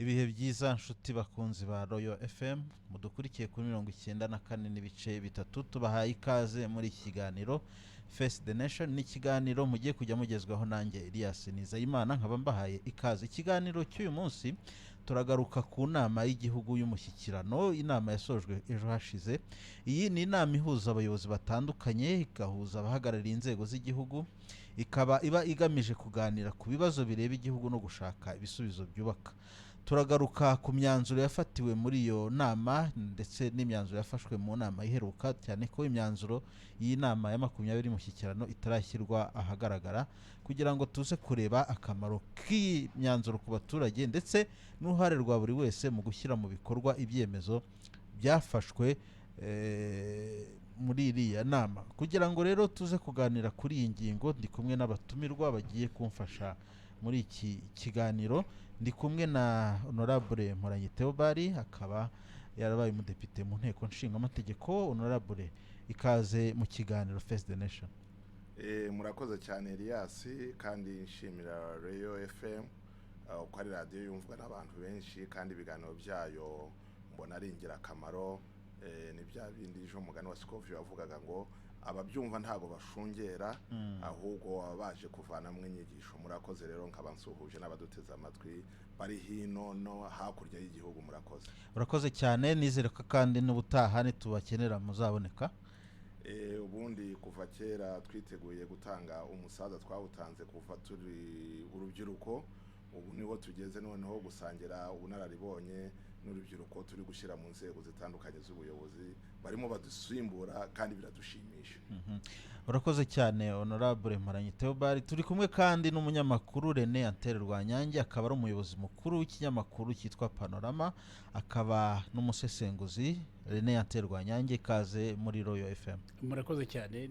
Ibihe byiza nshuti bakunzi ba Royal FM mudukurikiye kuri 94 n'ibice bitatu tubahaye ikaze muri kiganiro Face the Nation ni kiganiro mugiye kujya mugezwaho nanjye Elias Nizeyimana nkaba mbahaye ikaze. Ikiganiro cy'uyu munsi turagaruka ku nama y'igihugu y'umushyikirano, inama yasojwe ejo hashize. Iyi ni inama ihuza abayobozi batandukanye, igahuza abahagarariye inzego z'igihugu, ikaba iba igamije kuganira ku bibazo bireba igihugu no gushaka ibisubizo byubaka. Turagaruka ku myanzuro yafatiwe muri iyo nama ndetse n'imyanzuro yafashwe mu nama iheruka, cyane ko imyanzuro iyi nama ya 20 mushyikirano itarashyirwa ahagaragara, kugira ngo tuze kureba akamaro k'imyanzuro ku baturage ndetse n'uruhare rwa buri wese mu gushyira mu bikorwa ibyemezo byafashwe muri iriya nama. Kugira ngo rero tuze kuganira kuri iyi ngingo ndi kumwe n'abatumirwa bagiye kumfasha muri iki kiganiro. Ndi kumwe na Honorable Mporanyi Theobald, akaba yarabaye umudepite mu nteko nshinga amategeko. Honorable, ikaze mu kiganiro Face the Nation. Murakoze cyane Elias, kandi nshimira Royal FM uko ari radio yumvwa n'abantu benshi, kandi ibiganiro byayo mbona ari ingirakamaro. Ni bya bindi ejo mugani wa Scoville wavugaga ngo ababyumva ntago bashungera ahubwo babaje kuvana mu nyigisho. Murakoze rero nkabansuhuje n'abaduteza amatwi bari hino no hakurya y'igihugu. Murakoze. Urakoze cyane, nizere ko kandi n'ubutaha nitubakenera muzaboneka. Ubundi kuva kera twiteguye gutanga umusaza twawutanze kuva turi urubyiruko, ubu niho tugeze noneho gusangira ubunararibonye n'urubyiruko turi gushyira mu nzego zitandukanye z'ubuyobozi, barimo badusimbura kandi biradushimisha. Urakoze cyane Honorable Mporanyi Theobald. Turi kumwe kandi n'umunyamakuru René Antere Rwanyange, akaba ari umuyobozi mukuru w'ikinyamakuru cyitwa Panorama, akaba n'umusesenguzi. René Antere Rwanyange, kaze muri Royal FM. Murakoze cyane,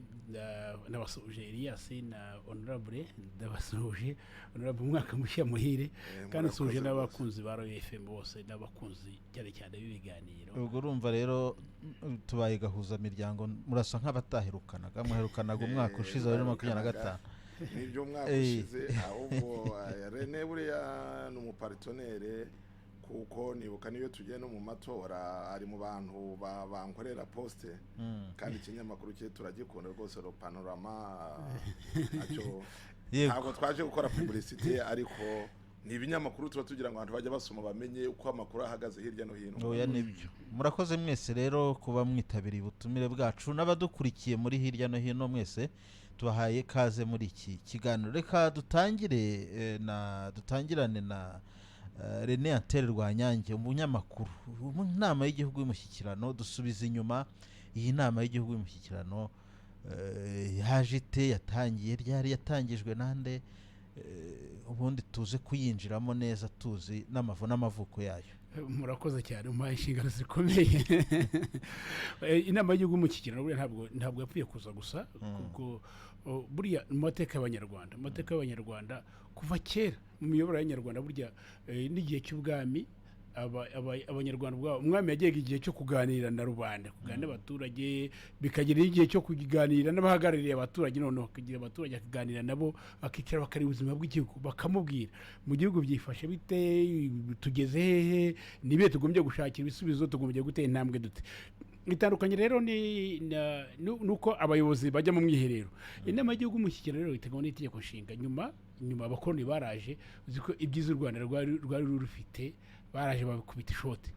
nabasuje Elias na Honorable, ndabasuje Honorable umwaka mushya muhire, kandi suje n'abakunzi ba Royal FM bose n'abakunzi cyane cyane b'ibiganiro. Ubwo urumva rero tubaye gahuza miryango, murasa nk'abatahirukanaga, muherukanaga umwaka ushize wa 2025. Nibyo mwaka ushize, ahubwo René buriya n'umupartonere, kuko nibuka niyo tugiye no mu matora ari mu bantu bankorera poste, kandi ikinyamakuru cye turagikunda rwose ro Panorama. Aco ntabwo twaje gukora publicité, ariko ni ibinyamakuru tuba tugira ngo abantu bajya basoma bamenye uko amakuru ahagaze hirya no hino. Oya nibyo. Murakoze mwese rero kuba mwitabiriye ubutumire bwacu, n'abadukurikiye muri hirya no hino mwese tubahaye kaze muri iki kiganiro. Reka dutangirane na René Antere Rwanyange, umunyamakuru. Mu nama y'igihugu y'umushyikirano, dusubiza inyuma iyi nama y'igihugu y'umushyikirano yaje ite, yatangiye ryari, yatangijwe nande, ubundi tuze kuyinjiramo neza tuzi n'amavuko yayo. Murakoze cyane, mu inshingano zikomeye. Inama y'igihugu y'umushyikirano buriya ntabwo yapfuye kuza gusa, kuko buriya mu mateka y'abanyarwanda kuva kera mu miyoborere y'Abanyarwanda, burya n'igihe cy'ubwami abanyarwanda ubwabo, umwami yagiraga igihe cyo kuganira na rubanda, kuganira n'abaturage, bikagira igihe cyo kuganira n'abahagarariye abaturage, noneho akagira abaturage akaganira nabo, bakicara bakareba ubuzima bw'igihugu, bakamubwira mu gihugu byifashe bite, tugeze hehe, nibihe tugombye gushakira ibisubizo, tugombye gutera intambwe dute. Itandukanye rero nuko abayobozi bajya mu mwiherero. Inama y'igihugu y'umushyikirano rero iteganywa n'itegeko nshinga. Nyuma abakoloni baraje, uziko ibyiza u Rwanda rwari rufite, baraje babikubita ishoti.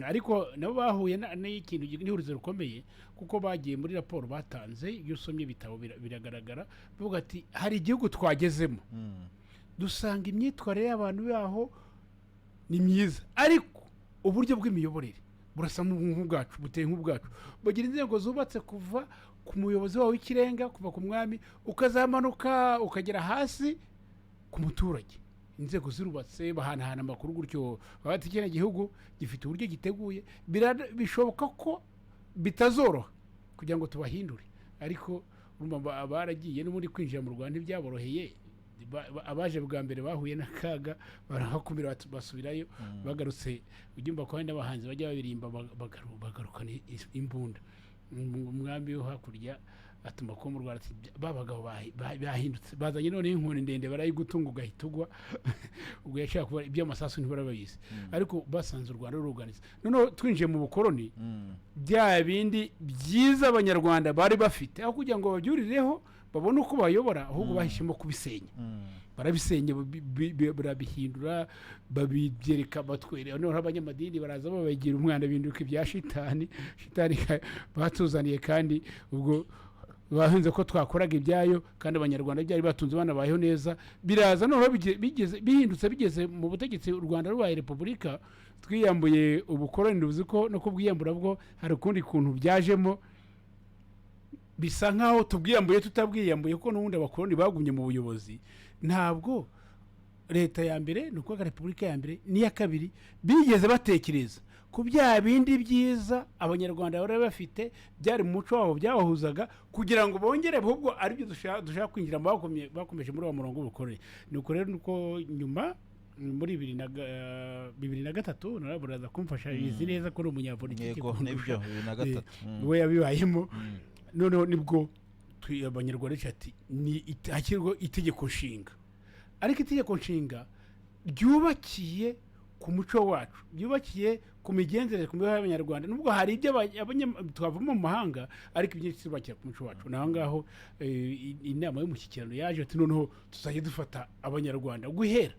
Ariko nabo bahuye n'ikintu n'ihurizo rukomeye, kuko bagiye muri raporo batanze, iyo usomye ibitabo biragaragara, bavuga ati hari igihugu twagezemo, dusanga imyitwarire y'abantu baho ni myiza, ariko uburyo bw'imiyoborere burasa nk'ubwacu, buteye nk'ubwacu. Bagira inzego zubatse kuva ku muyobozi wawe w'ikirenga, kuva ku mwami ukazamanuka ukagera hasi ku muturage. Inzego zirubatse, bahanahana amakuru gutyo, bati kene gihugu gifite uburyo giteguye, bishoboka ko bitazoroha kugira ngo tubahindure. Ariko urumva baragiye n'ubundi kwinjira mu Rwanda ibyaboroheye, abaje bwa mbere bahuye n'akaga barahakumira basubirayo. Bagarutse ubyumva ko n'abahanzi bajya babirimba bagarukana imbunda. Umwambi wo hakurya atuma ko mu Rwanda babagaho bahindutse bazanye none inkoni ndende barayigutunga ugahitugwa ubwo yashaka kuba iby'amasasu ntibarabayize ariko basanze u Rwanda ruruganiza none twinjiye mu bukoroni bya bindi byiza abanyarwanda bari bafite aho kugira ngo babyurireho babone uko bayobora ahubwo bahishimo kubisenya barabisenya barabihindura babigereka batwerera none abanyamadini baraza babagira umwana binduka ibya shitani batuzaniye kandi ubwo bahinze ko twakoraga ibyayo kandi abanyarwanda byari batunze bana bayeho neza biraza none bihindutse bigeze mu butegetsi u Rwanda rubaye repubulika twiyambuye ubukoroni ruzi ko no kubwiyambura bwo hari ukundi kuntu byajemo bisa nkaho tubwiyambuye tutabwiyambuye kuko n'ubundi abakoroni bagumye mu buyobozi ntabwo leta ya mbere ni ukuvuga repubulika ya mbere n'iya kabiri bigeze batekereza ku bya bindi byiza abanyarwanda bari bafite byari mu muco wabo byabahuzaga kugira ngo bongere ahubwo aribyo dushaka kwinjira bakomeje muri wa murongo w'ubukoroni nuko rero nuko nyuma muri 2003 narabuza kumfasha izi neza ko ari umunyapolitiki yego nibyo 2003 we yabibayemo none nibwo abanyarwanda cyati ni hakirwa itegeko nshinga ariko itegeko nshinga ryubakiye ku muco wacu byubakiye ku migenzereze ku mibereho y'abanyarwanda nubwo hari ibyo twavamo mu mahanga ariko ibyinshi tubakira ku muco wacu naho ngaho inama y'umushyikirano yaje ati noneho tuzajya dufata abanyarwanda guhera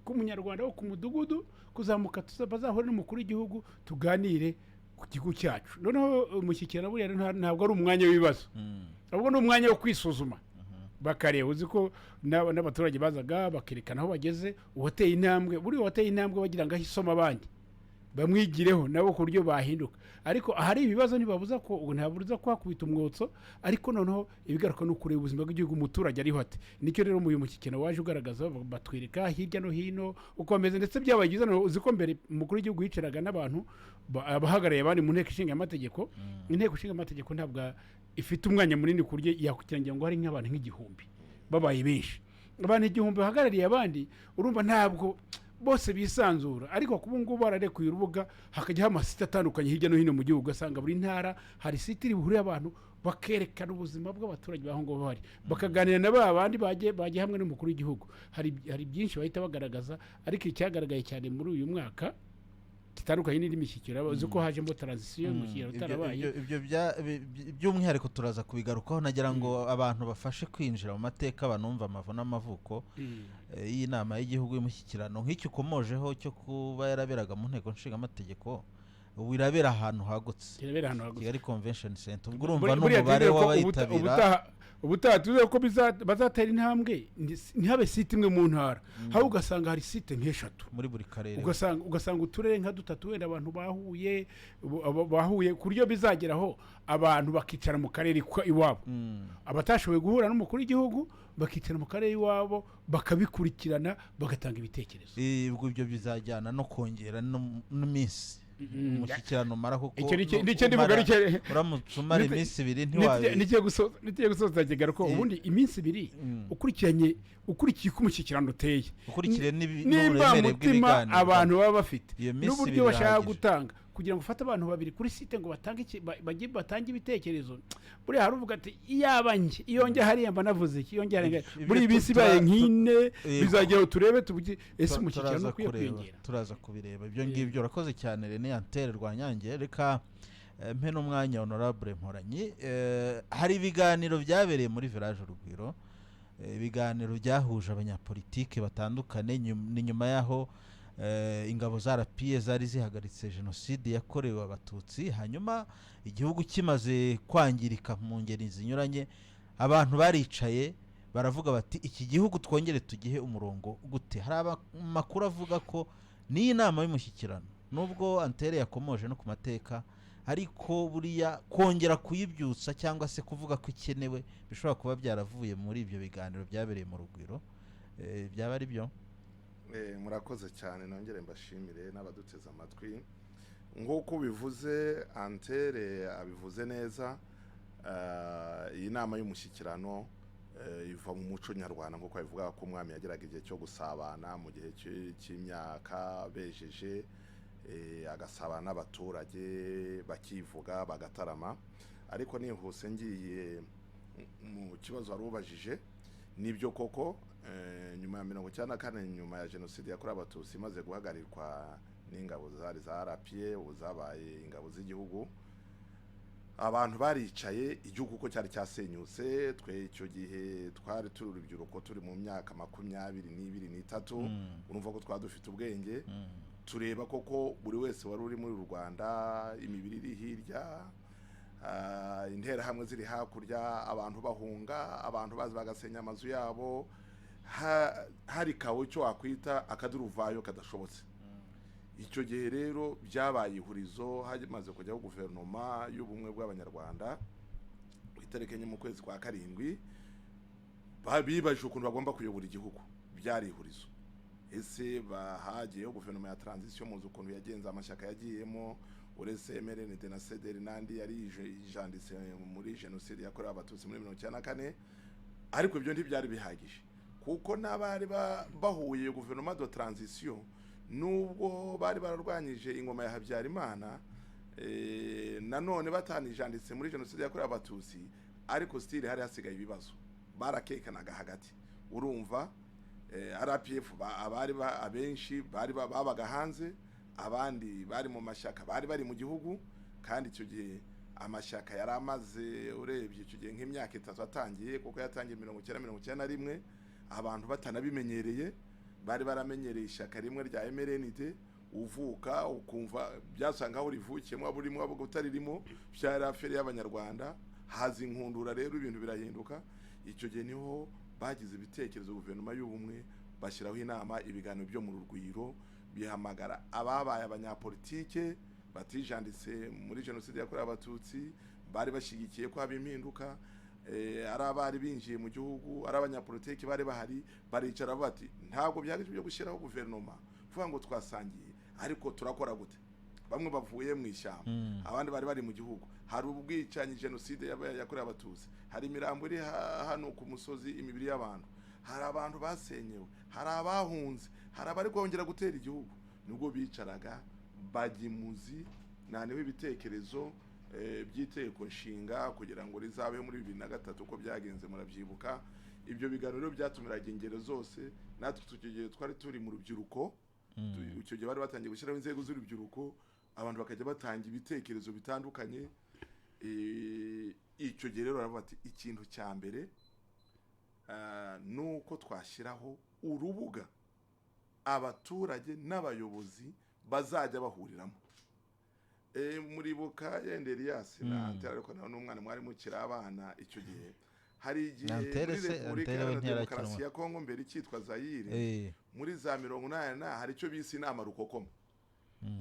ku munyarwanda wo ku mudugudu kuzamuka bazahora n'umukuru w'igihugu tuganire ku gihugu cyacu noneho umushyikirano buriya ntabwo ari umwanya w'ibibazo ahubwo ni umwanya wo kwisuzuma bakareba uzi ko n'abaturage bazaga bakerekana aho bageze uwateye intambwe buriya wateye intambwe bagira ngo ahisoma abandi bamwigireho nabo ku buryo bahinduka ariko ahari ibibazo ntibabuza ko ntabuza kwakubita umwotso ariko noneho ibigaruka no kureba ubuzima bw'igihugu umuturage ariho ate nicyo rero mu mushyikirano waje ugaragaza batwereka hirya no hino uko bameze ndetse byabaye byiza uzi ko mbere umukuru w'igihugu yicaraga n'abantu abahagarariye abandi mu nteko ishinga amategeko inteko ishinga amategeko ntabwo ifite umwanya munini ku buryo yakukirangira ngo hari nk'abantu nk'igihumbi babaye benshi abantu igihumbi bahagarariye abandi urumva ntabwo bose bisanzura ariko kubu ngubu bararekuye urubuga hakajyaho amasite atandukanye hirya no hino mu gihugu ugasanga buri ntara hari site iri buhuriye abantu bakerekana ubuzima bw'abaturage baho ngo bahari bakaganira na ba bandi bagiye hamwe n'umukuru w'igihugu hari byinshi bahita bagaragaza ariko icyagaragaye cyane muri uyu mwaka kitandukanye n'indi mishyikirano uzi ko hajemo transition mushyikirano utarabaye ibyo by'umwihariko turaza kubigarukaho nagira ngo abantu bafashe kwinjira mu mateka banumva amavu n'amavuko y'inama y'igihugu y'umushyikirano nk'icyo ukomojeho cyo kuba yaraberaga mu nteko nshinga amategeko wirabera ahantu hagutse Kigali Convention Center ubwo urumva n'umubare w'abayitabira ubutaha tuzi ko bazatera intambwe ntihabe site imwe mu ntara aho ugasanga hari site nk'eshatu muri buri karere ugasanga uturere nka dutatu wenda abantu bahuye ku buryo bizageraho abantu bakicara mu karere iwabo abatashoboye guhura n'umukuru w'igihugu bakicara mu karere iwabo bakabikurikirana bagatanga ibitekerezo ibyo bizajyana no kongera n'iminsi umushyikirano umara kuko uramutse umara iminsi ibiri ntigiye gusoza kigaro ko ubundi iminsi ibiri ukurikiye uko umushyikirano uteye n'uburemere bw'ibiganiro abantu baba bafite n'uburyo bashaka gutanga kugira ngo ufate abantu babiri kuri site ngo batange ibitekerezo buriya hari uvuga ati iyo njya hariya mba navuze iki iyo njya hariya buri ibisi ibaye nk'ine bizagera turebe tuvuge ese umushyikirano ukwiye kwiyongera turaza kubireba ibyo ngibyo urakoze cyane René Antere Rwanyange reka mpe n'umwanya honorable Mporanyi hari ibiganiro byabereye muri Village Urugwiro ibiganiro byahuje abanyapolitike batandukanye ni nyuma yaho ingabo za RPA zari zihagaritse jenoside yakorewe abatutsi hanyuma igihugu kimaze kwangirika mu ngeri zinyuranye abantu baricaye baravuga bati iki gihugu twongere tugihe umurongo gute hari amakuru avuga ko ni inama y'umushyikirano nubwo Antere yakomoje no ku mateka ariko buriya kongera kuyibyutsa cyangwa se kuvuga ko ikenewe bishobora kuba byaravuye muri ibyo biganiro byabereye mu Rugwiro byaba ari byo murakoze cyane nongere mbashimire n'abaduteze amatwi nk'uko bivuze Antere abivuze neza iyi nama y'umushyikirano iva mu muco nyarwanda nk'uko bivuga ko umwami yageraga igihe cyo gusabana mu gihe cy'imyaka bejeje agasabana n'abaturage bakivuga bagatarama ariko nihuse ngiye mu kibazo wari ubajije nibyo koko nyuma ya 1994 nyuma ya jenoside yakorewe abatutsi imaze guhagarirwa n'ingabo zari za RPA uzabaye ingabo z'igihugu abantu baricaye igihugu ko cyari cyasenyutse twe icyo gihe twari turi urubyiruko turi mu myaka 22 urumva ko twadufite ubwenge tureba koko buri wese wari uri muri Rwanda imibiri iri hirya intera hamwe ziri hakurya abantu bahunga abantu bazi bagasenya amazu yabo hari kawo cyo wakwita akaduruvayo kadashobotse icyo gihe rero byabaye ihurizo hamaze kujyaho guverinoma y'ubumwe bw'abanyarwanda itareke mu kwezi kwa karindwi bibaje ukuntu bagomba kuyobora igihugu byari ihurizo ese bahagiyeho guverinoma ya transition muzi ukuntu yagenza amashyaka yagiyemo uretse MRND na CDR nandi yari ijanditse muri jenoside yakorewe abatutsi muri 1994 ariko ibyo ntibyari bihagije kuko nabari bahuye guverinoma de transition nubwo bari bararwanyije ingoma ya Habyarimana nanone batanijanditse muri jenoside yakorewe abatutsi ariko stile hari hasigaye ibibazo barakekanaga hagati urumva RPF abari abenshi bari babaga hanze abandi bari mu mashyaka bari mu gihugu kandi icyo gihe amashyaka yaramaze urebye icyo gihe nk'imyaka 3 atangiye kuko yatangiye 1991 abantu batanabimenyereye bari baramenyereye ishyaka rimwe rya MRND uvuka ukumva byasanga aho rivukiyemo aburimo abo utaririmo byari afere y'abanyarwanda hazi inkundura rero ibintu birahinduka icyo gihe niho bagize ibitekerezo guverinoma y'ubumwe bashyiraho inama ibiganiro byo mu rugwiro bihamagara ababaye abanyapolitike batijanditse muri jenoside yakorewe abatutsi bari bashyigikiye ko haba impinduka ari abari binjiye mu gihugu ari abanyapolitike bari bahari baricara bati ntabwo byagije byo gushyiraho guverinoma vuga ngo twasangiye ariko turakora gute bamwe bavuye mu ishyamba abandi bari mu gihugu hari ubwicanyi jenoside yakorewe abatutsi hari imirambo iri hano ku musozi imibiri y'abantu hari abantu basenyewe hari abahunze hari abari kongera gutera igihugu nubwo bicaraga bagimuzi nanewe ibitekerezo by'iteko nshinga kugira ngo rizabe muri 2003 uko byagenze murabyibuka ibyo biganiro byatumiraga ingero zose natwe tugiye twari turi mu rubyiruko icyo gihe bari batangiye gushyiraho inzego z'urubyiruko abantu bakajya batanga ibitekerezo bitandukanye icyo gihe rero baravuga ati ikintu cya mbere nuko twashyiraho urubuga abaturage n'abayobozi bazajya bahuriramo muribuka yende Elias na ariko n'umwana mwari mukira abana icyo gihe hari igihe muri Repubulika ya Demokarasi ya Kongo mbere cyitwa Zaire muri za 1980 hari icyo bise inama rukokoma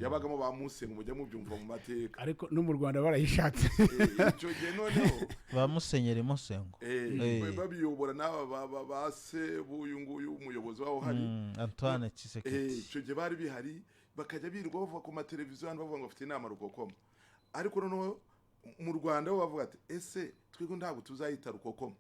yabagamo bamusenga mujya mubyumva mu mateka ariko no mu Rwanda barayishatse icyo gihe noneho bamusenyera Musengo babiyobora n'aba base buyu nguyu umuyobozi waho hari Antoine Tshisekedi icyo gihe bari bihari bakajya birirwa bavuga ku mateleviziyo hano bavuga ngo afite inama rukokoma ariko noneho mu Rwanda bo bavuga ati ese twego ntabwo tuzayita rukokoma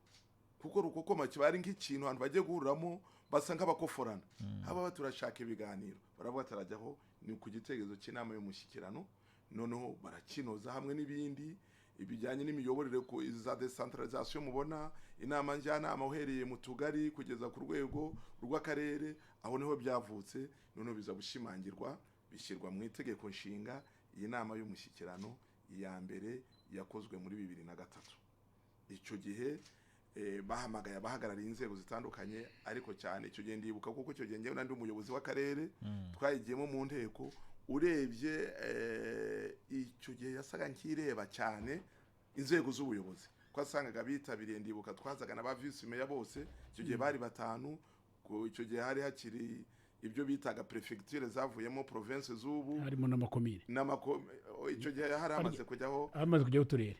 kuko rukokoma kibari nk'ikintu abantu bagiye guhuriramo basa nk'abakoforana aba turashaka ibiganiro baravuga atarajyaho ni ku gitekerezo cy'inama y'umushyikirano noneho barakinoza hamwe n'ibindi ibijyanye n'imiyoborere ku za decentralisation mubona inama njyanama uhereye mu tugari kugeza ku rwego rw'akarere aho niho byavutse noneho biza gushimangirwa bishyirwa mu itegeko nshinga iyi nama y'umushyikirano iya mbere yakozwe muri 2003 icyo gihe bahamagaye abahagarariye inzego zitandukanye ariko cyane icyo gihe ndibuka kuko icyo gihe ngewe nandi umuyobozi w'akarere twayigiyemo mu nteko urebye icyo gihe yasaga nkireba cyane inzego z'ubuyobozi ko asangaga bitabiriye ndibuka twazaga na ba vice mayor bose icyo gihe bari batanu icyo gihe hari hakiri ibyo bitaga prefecture zavuyemo province z'ubu harimo n'amakomine icyo gihe hari amaze kujyaho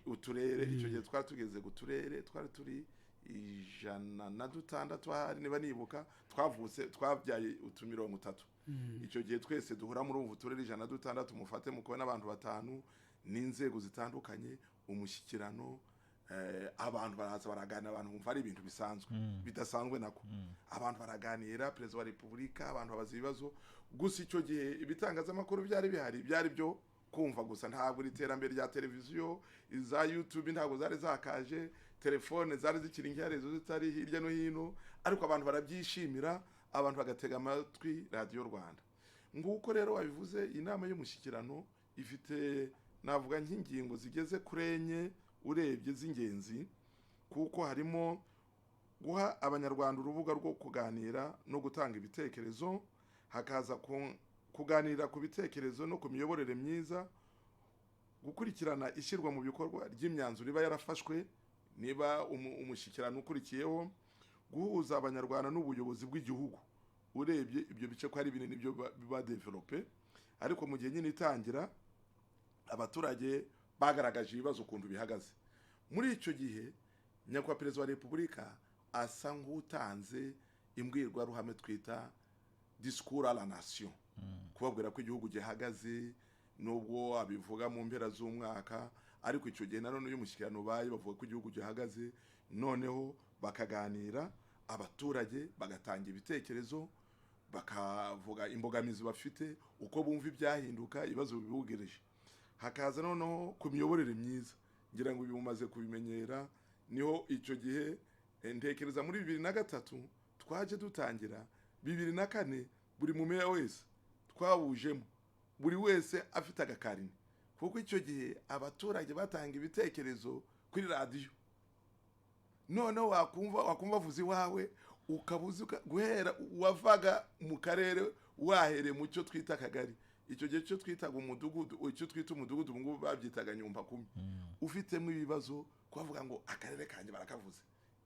uturere icyo gihe twari tugeze ku turere twari turi 106 hari niba nibuka twabyaye utumirongo 3 icyo gihe twese duhura muri ubu turere 106 mufate mu kubona abantu batanu n'inzego zitandukanye umushyikirano abantu baraza baraganira abantu bumva ari ibintu bisanzwe bidasanzwe nako abantu baraganira president wa Republika abantu babaza ibibazo gusa icyo gihe ibitangazamakuru byari bihari byari byo kumva gusa ntabwo iterambere rya televiziyo za YouTube ntabwo zari zakaje telefone zari zikiri nk'iherezo zitari hirya no hino, ariko abantu barabyishimira, abantu bagatega amatwi radiyo Rwanda. Nguko rero wabivuze, inama y'umushyikirano ifite navuga nk'ingingo zigeze kuri enye urebye z'ingenzi, kuko harimo guha abanyarwanda urubuga rwo kuganira no gutanga ibitekerezo, hakaza kuganira ku bitekerezo no ku miyoborere myiza, gukurikirana ishyirwa mu bikorwa ry'imyanzuro iba yarafashwe niba umushyikirano ukurikiyeho, guhuza abanyarwanda n'ubuyobozi bw'igihugu. Urebye ibyo bice ko ari binini byo biba develope, ariko mu gihe nyine itangira abaturage bagaragaje ibibazo ukuntu bihagaze. Muri icyo gihe nyakubahwa perezida wa repubulika asa nk'utanze imbwirwaruhame twita discours à la nation, kubabwira ko igihugu gihagaze, nubwo abivuga mu mpera z'umwaka, ariko icyo gihe nanone uyu mushyikirano ubaye bavuga ko igihugu gihagaze, noneho bakaganira, abaturage bagatanga ibitekerezo, bakavuga imbogamizi bafite, uko bumva ibyahinduka, ibibazo bibugereje. Hakaza noneho ku miyoborere myiza, ngira ngo bimumaze kubimenyera, niho icyo gihe ntekereza muri 2003 twaje dutangira, 2004 buri mumeya wese twabujemo, buri wese afite agakarine, kuko icyo gihe abaturage batanga ibitekerezo kuri radiyo. Noneho wakumva vuzi wawe ukabuza guhera wavaga mu karere wahere mu cyo twita akagari, icyo gihe cyo twitaga umudugudu, icyo twita umudugudu ubu ngubu babyitaga nyumba 10, ufitemo ibibazo kwavuga ngo akarere kanjye barakavuze.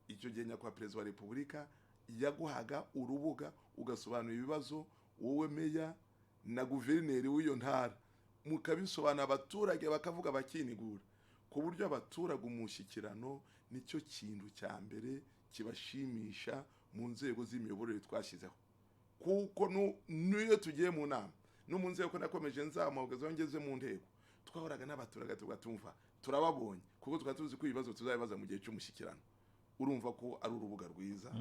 Icyo gihe nyakubahwa perezida wa repubulika yaguhaga urubuga ugasobanura ibibazo, wowe meya na guverineri w'iyo ntara mukabisobanura, abaturage bakavuga bakinigura, ku buryo abaturage umushyikirano nicyo kintu cya mbere kibashimisha mu nzego z'imiyoborere twashyizeho. Kuko n'iyo tugiye mu nama no mu nzego nakomeje nzamugaza ngeze mu ntego, twahoraga n'abaturage tugatumva turababonye, kuko twatuzi ko ibibazo tuzabibaza mu gihe cy'umushyikirano. Urumva ko ari urubuga rwiza,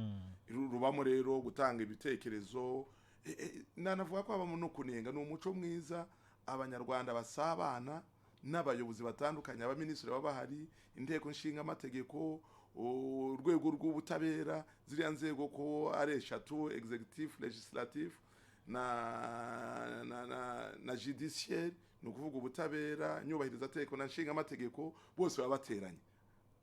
rubamo rero gutanga ibitekerezo. Nanavuga ko habamo no kunenga, ni umuco mwiza, abanyarwanda basabana n'abayobozi batandukanye, abaminisitiri baba bahari, inteko nshinga amategeko, urwego rw'ubutabera, ziriya nzego ko ari 3: executive, legislative na judiciaire, ni ukuvuga ubutabera, nyubahiriza tegeko na nshinga amategeko, bose baba bateranye.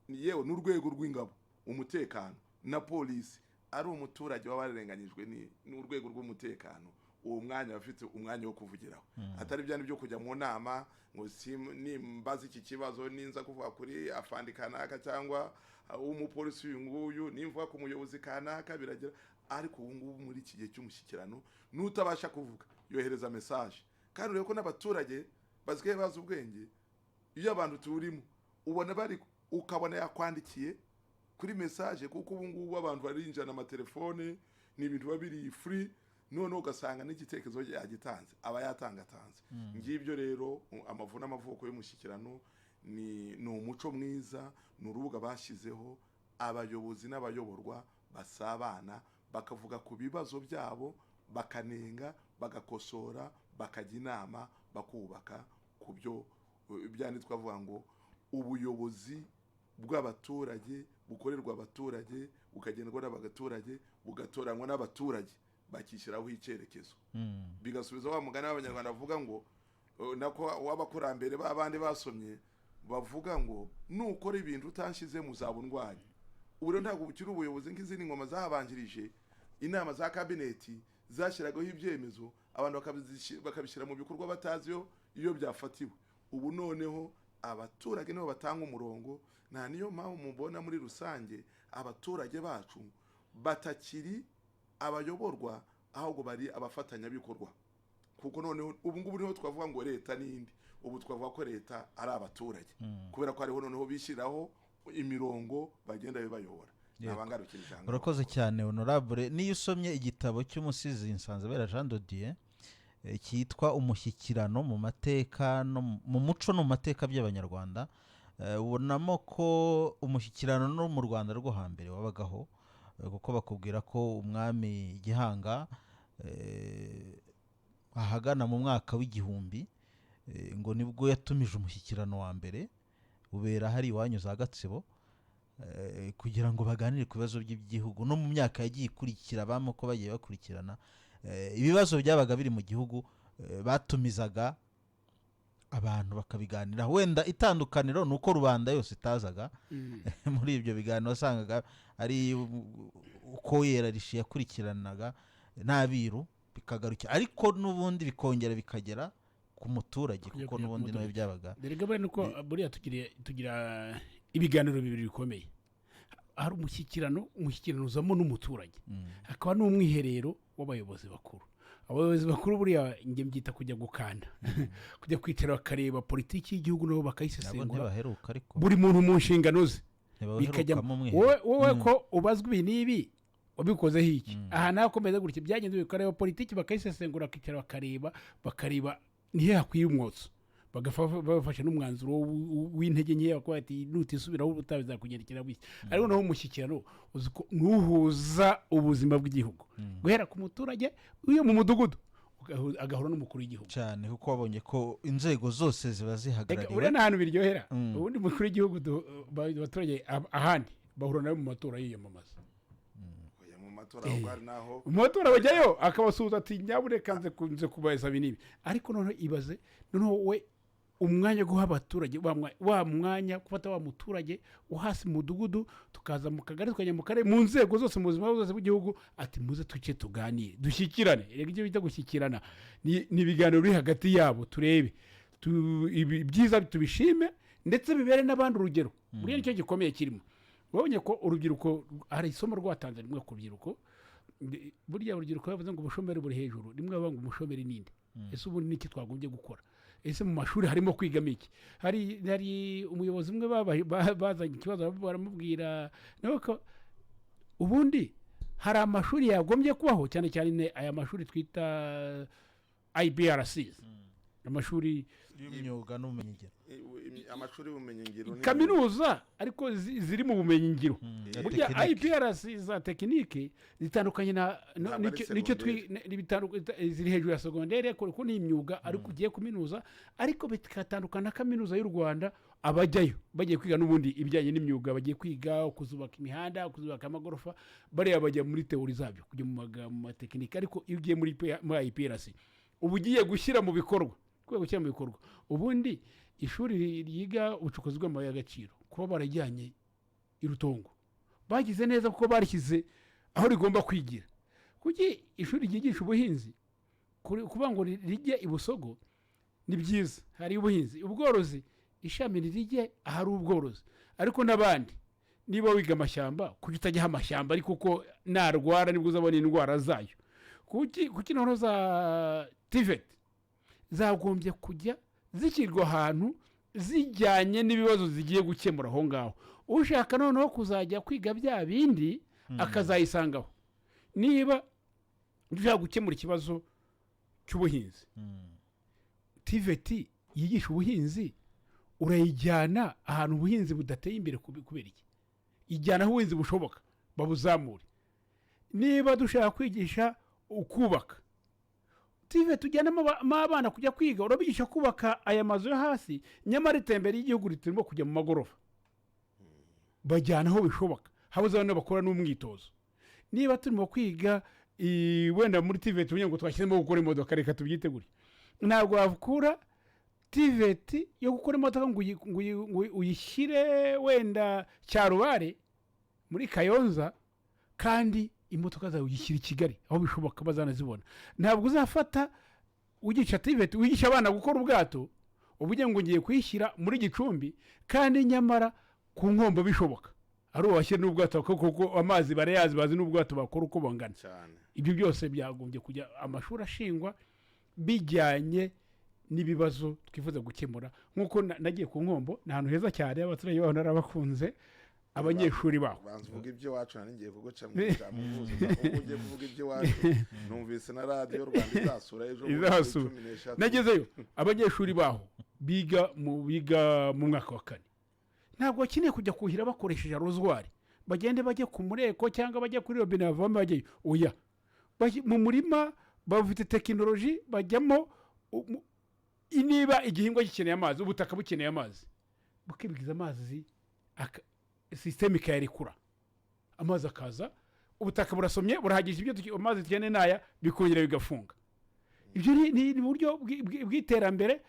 Yewe n'urwego rw'ingabo, umutekano na polisi, ari umuturage wabarenganyijwe n'urwego rw'umutekano, uwo mwanya bafite umwanya wo kuvugiraho. Atari byane byo kujya mu nama ngo nimbaza iki kibazo ninza kuvuga kuri afandi kanaka cyangwa umupolisi uyu nguyu, nimvuga ku muyobozi kanaka biragira. Ariko ubu ngubu muri iki gihe cy'umushyikirano nutabasha kuvuga yohereza message, kandi ureko n'abaturage bazikaye baza ubwenge. Iyo abantu turimo ubona bari ukabona yakwandikiye kuri message, kuko ubu ngubu abantu barinjana amatelefone, ni ibintu babiri free, none ugasanga n'igitekerezo yagitanze aba yatangatanze. Ngibyo rero amavuna amavuko y'umushyikirano ni umuco mwiza, ni urubuga bashyizeho, abayobozi n'abayoborwa basabana, bakavuga ku bibazo byabo, bakanenga, bagakosora, bakajya inama, bakubaka ku byo byane twavuga ngo ubuyobozi bw'abaturage bukorerwa abaturage, bukagendwa n'abaturage, bugatoranywa n'abaturage, bakishyiraho icyerekezo. Bigasubiza wa mugani w'abanyarwanda bavuga ngo nako wabakurambere babandi basomye bavuga ngo nukora ibintu utanshize muzabundwanya. Uro ntabwo bukiri ubuyobozi nk'izindi ngoma zabanjirije, inama za kabineti zashyiragaho ibyemezo, abantu bakabishyira mu bikorwa bataziyo iyo byafatiwe. Ubu noneho abaturage nibo batanga umurongo, nta niyo mpamvu mubona muri rusange abaturage bacu batakiri abayoborwa, ahubwo bari abafatanyabikorwa. Kuko noneho ubu ngubu niho twavuga ngo leta n'indi, ubu twavuga ko leta ari abaturage, kubera ko hariho noneho bishyiraho imirongo bagenda bibayobora. Nabangarukira ijambo. Urakoze cyane honorable. Niyo usomye igitabo cy'umusizi Nsanzabera Jean de Dieu cyitwa Umushyikirano mu mateka no mu muco no mu mateka by'abanyarwanda, ubonamo ko umushyikirano no mu Rwanda rwo hambere wabagaho, kuko bakubwira ko umwami Gihanga ahagana mu mwaka w'igihumbi ngo nibwo yatumije umushyikirano wa mbere ubera hari iwanyu za Gatsibo, kugira ngo baganire ku bibazo by'igihugu. No mu myaka yagiye ikurikira bamo ko bagiye bakurikirana ibibazo byabaga biri mu gihugu, batumizaga abantu bakabiganira. Wenda itandukaniro ni uko rubanda yose itazaga muri ibyo biganiro, wasangaga ari uko Yerarishi yakurikiranaga n'abiru bikagarukira, ariko n'ubundi bikongera bikagera ku muturage, kuko n'ubundi nawe byabaga. Derega bari nuko buriya tugira ibiganiro bibiri bikomeye. Hari umushyikirano uzamo n'umuturage, hakaba n'umwiherero w'abayobozi bakuru. Abayobozi bakuru buriya nge mbyita kujya gukanda kujya kwicara bakareba politiki y'igihugu nabo bakayisesengura, buri muntu mu nshingano ze bikajya wowe ko ubazwa ibi n'ibi wabikozeho iki, aha nakomeza gutya byagenze bikareba politiki bakayisesengura, bakicara bakareba nihe hakwiye umwotso, bagafasha n'umwanzuro w'intege nkeya ko ati nutisubiraho utabizakugendekera bw'iki. Ariko naho umushyikirano uziko nuhuza ubuzima bw'igihugu guhera ku muturage uyo mu mudugudu agahura n'umukuru w'igihugu cyane, kuko wabonye ko inzego zose ziba zihagarariwe. Ura n'ahantu biryohera, ubundi mukuru w'igihugu abaturage ahandi bahura nawe mu matora yiyamamaza. Mu matora bajyayo akabasuhuza ati nyabureka nze kubaza ibi n'ibi. Ariko noneho ibaze, noneho we umwanya guha abaturage wa mwanya gufata wa muturage uhasi mu mudugudu, tukaza mu kagari, tukajya mu karere, mu nzego zose, mu buzima bwose bw'igihugu, ati muze tuce tuganire dushyikirane. Rega ibyo bita gushyikirana ni ibiganiro biri hagati yabo, turebe ibyiza tubishime ndetse bibere n'abandi urugero. Buriya nicyo gikomeye kirimo. Babonye ko urubyiruko hari isomo rwatanze rimwe ku rubyiruko. Burya urubyiruko bavuze ngo ubushomeri buri hejuru, rimwe bavuga ngo umushomeri ninde. Ese ubundi niki twagombye gukora? Ese mu mashuri harimo kwigamo iki? Hari umuyobozi umwe bazanye ikibazo baramubwira nawe ko ubundi hari amashuri yagombye kubaho, cyane cyane aya mashuri twita IBRCs, amashuri y'imyuga n'ubumenyingiro, amashuri y'ubumenyingiro, kaminuza ariko ziri mu bumenyingiro. Burya IPRC za tekinike zitandukanye nicyo ziri hejuru ya secondaire, kuko ni imyuga ariko ugiye kuminuza, ariko bikatandukana na kaminuza y'u Rwanda. Abajyayo bagiye kwiga n'ubundi ibijyanye n'imyuga, bagiye kwiga kuzubaka imihanda, kuzubaka amagorofa, bariya bajya muri teori zabyo, kujya mu matekinike. Ariko iyo ugiye muri IPRC ubu ugiye gushyira mu bikorwa, ubundi ishuri ryiga ubucukuzi bw'amabuye y'agaciro kuba barajyanye i Rutongo bagize neza, kuko barishyize aho rigomba kwigira. Kuki ishuri ryigisha ubuhinzi kuba ngo rijye i Busogo ni byiza, hari ubuhinzi, ubworozi, ishami rijye ahari ubworozi. Ariko n'abandi niba wiga amashyamba, kuki utajyaho amashyamba? Ariko ko narwara nibwo uzabona indwara zayo. Kuki noneho za TVET zagombye kujya zishyirwa ahantu zijyanye n'ibibazo zigiye gukemura aho ngaho. Ushaka noneho kuzajya kwiga bya bindi akazayisangaho. Niba ushaka gukemura ikibazo cy'ubuhinzi, TVET yigisha ubuhinzi, urayijyana ahantu ubuhinzi budateye imbere. Kubera iki? Ijyana aho ubuhinzi bushoboka babuzamure. Niba dushaka kwigisha ukubaka, TVET tujyanamo abana kujya kwiga, urabigisha kubaka aya mazu yo hasi, nyamara itembere y'igihugu riturimo kujya mu magorofa. Bajyana aho bishoboka, habuze abantu bakora n'umwitozo. Niba turimo kwiga wenda muri TVET ngo twashyiremo gukora imodoka, reka tubyitegure. Ntabwo wavukura TVET yo gukora imodoka ngo uyishyire wenda Cyarubare muri Kayonza, kandi imodoka zawe uyishyira i Kigali aho bishoboka bazanazibona. Ntabwo uzafata ugisha TVET wigisha abana gukora ubwato, ubuge ngo ngiye kuyishyira muri Gicumbi, kandi nyamara ku nkombo bishoboka ari washyira n'ubwato, kuko amazi barayazi, bazi n'ubwato bakora uko bangana. Ibyo byose byagombye kujya amashuri ashingwa bijyanye n'ibibazo twifuza gukemura. Nk'uko nagiye ku nkombo, ni ahantu heza cyane, abaturage baho narabakunze, abanyeshuri baho. Banzuvuga ibyo wacu, nari ngiye kuguca mu ijambo muvuze, ugiye kuvuga ibyo wacu. Numvise na radio Rwanda izasura ejo muri 2016. Nagezeyo abanyeshuri baho biga mu mwaka wa 4. Ntabwo bakeneye kujya kuhira bakoresheje rozwari, bagende bajye ku mureko cyangwa bajye kuri robine bavome bajye. Oya, mu murima bafite tekinoloji, bajyamo. Niba igihingwa gikeneye amazi, ubutaka bukeneye amazi, bukibigiza amazi system ikayarekura amazi akaza ubutaka burasomye burahagije ibyo amazi tugene naya bikongera bigafunga ibyo ni buryo bw'iterambere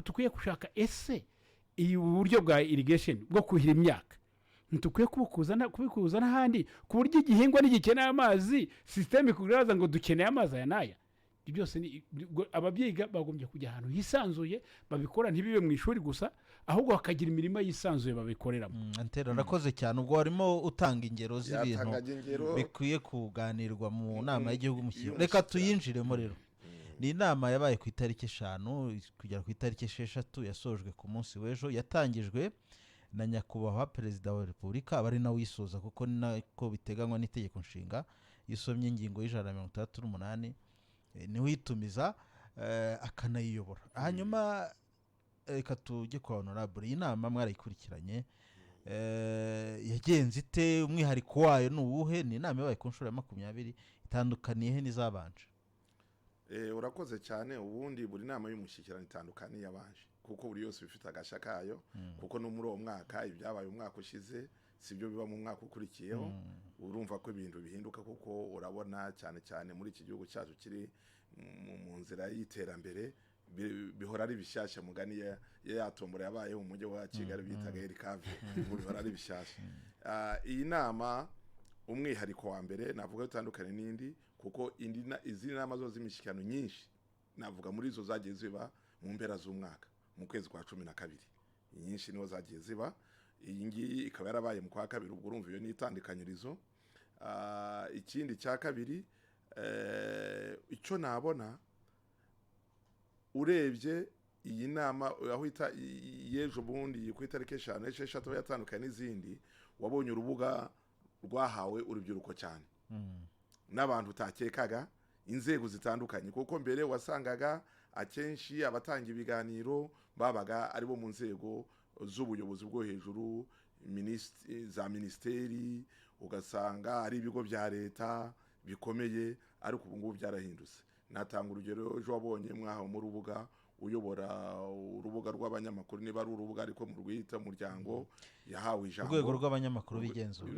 tukwiye gushaka ese iyi buryo bwa irrigation bwo kuhira imyaka ntukwiye kubikuza n'ahandi ku buryo igihingwa n'igikeneye amazi system ikugaragaza ngo dukeneye amazi aya naya ibyo byose ababyeyi bagombye kujya ahantu hisanzuye babikora ntibibe mu ishuri gusa ahubwo bakagira imirimo yisanzuye babikoreramo Antera arakoze cyane ubwo harimo utanga ingero z'ibintu bikwiye kuganirwa mu nama y'igihugu mu kigo reka tuyinjiremo rero ni inama yabaye ku itariki 5 kugera ku itariki 6 yasojwe ku munsi w'ejo yatangijwe na nyakubahwa perezida wa Repubulika abari nawe wisoza kuko nako biteganywa n'itegeko nshinga yisomye ingingo y'168 ni witumiza akanayiyobora hanyuma reka tujye kwa honorable inama mwarayikurikiranye yagenze ite umwihariko wayo n'uwuhe ni inama yabaye ku nshuro ya 20 itandukaniye he n'izabanje urakoze cyane ubundi buri nama y'umushyikirano itandukaniye yabanje kuko buri yose bifite agashya kayo kuko no muri uwo mwaka ibyabaye umwaka ushize sibyo biba mu mwaka ukurikiyeho urumva ko ibintu bihinduka kuko urabona cyane cyane muri iki gihugu cyacu kiri mu nzira y'iterambere bihora ari bishyashya mugani yatombora yabaye mu mujyi wa Kigali bitaga Erikave bihora ari bishyashya iyi nama umwihariko wa mbere navuga utandukanye n'indi kuko izi nama zo z'imishyikirano nyinshi navuga muri zo zagiye ziba mu mpera z'umwaka mu kwezi kwa 12 nyinshi niho zagiye ziba iyi ngiyi ikaba yarabaye mu kwa kabiri ubwo urumva iyo ni itandukanyirizo ikindi cya kabiri icyo nabona urebye iyi nama aho yejo bundi ku itariki 5 yatandukanye n'izindi wabonye urubuga rwahawe urubyiruko cyane n'abantu utakekaga inzego zitandukanye kuko mbere wasangaga akenshi abatanga ibiganiro babaga aribo mu nzego z'ubuyobozi bwo hejuru za ministeri ugasanga ari ibigo bya leta bikomeye ariko ubu ngubu byarahindutse natanga urugero ejo wabonye mwahawe mu rubuga uyobora urubuga rw'abanyamakuru niba ari urubuga ariko mu rwita umuryango yahawe ijambo urwego rw'abanyamakuru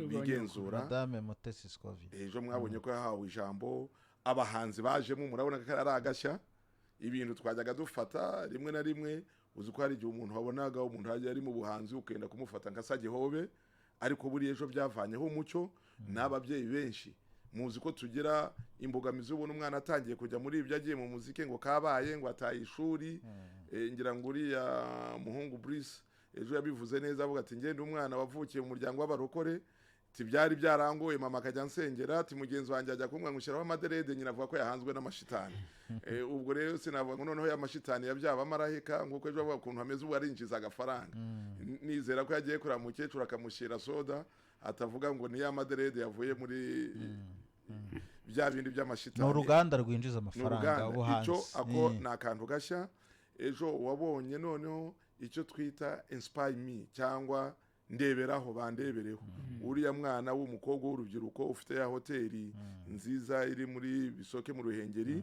bigenzura Madame Mutesi Scovie ejo mwabonye ko yahawe ijambo abahanzi bajemo murabona ko ari agashya ibintu twajyaga dufata rimwe na rimwe uzi ko hari igihe umuntu wabonaga umuntu hajya ari mu buhanzi ukenda kumufata nkasage hobe ariko buri ejo byavanyeho umucyo n'ababyeyi benshi muzi ko tugira imbogamizi ubona umwana atangiye kujya muri ibyo agiye mu muziki ngo kabaye ngo ataye ishuri ngira ngo uriya muhungu Brice ejo yabivuze neza avuga ati ngende umwana wavukiye mu muryango w'abarokore byari byarangoye mama akajya nsengera ati mugenzi wanjye ajya kumwe ngushyiraho amaderede nyina avuga ko yahanzwe n'amashitani ubwo rero sinavuga ngo noneho y'amashitani yabyaba amarahika nguko ejo bavuga ukuntu hameze ubu arinjiza agafaranga nizera ko yagiye kureba mukecuru akamushyira soda atavuga ngo ni ya maderede yavuye muri bya bindi by'amashitani no ruganda rwinjiza amafaranga ubuhanzi icyo ako nakantu gashya ejo wabonye noneho icyo twita inspire me cyangwa ndeberaho bandebereho uriya mwana w'umukobwa w'urubyiruko ufite ya hoteli nziza iri muri Bisoke mu Ruhengeri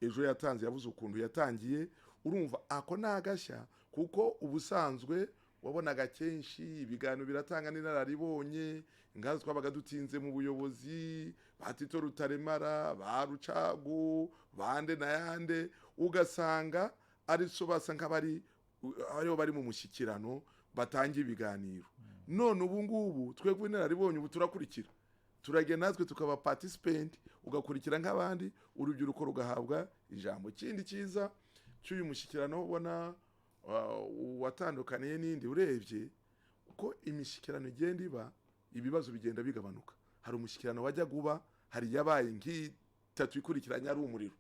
ejo yatanze yavuze ukuntu yatangiye urumva ako nagashya kuko ubusanzwe wabonaga kenshi ibiganiro biratanga n'inararibonye ngazo twabaga dutinze mu buyobozi batito Rutaremara barucagu bande na yande ugasanga ari so basa nk'abari ariho bari mu mushyikirano batangiye ibiganiro none ubu ngubu twebwe inararibonye ubu turakurikira turagenda natwe tukaba participant ugakurikira nk'abandi urubyiruko rugahabwa ijambo kindi cyiza cy'uyu mushyikirano ubona watandukaniye n'indi urebye uko imishyikirano igenda iba ibibazo bigenda bigabanuka hari umushyikirano wajya guba hari yabaye nk'itatu ikurikiranye ari umuriro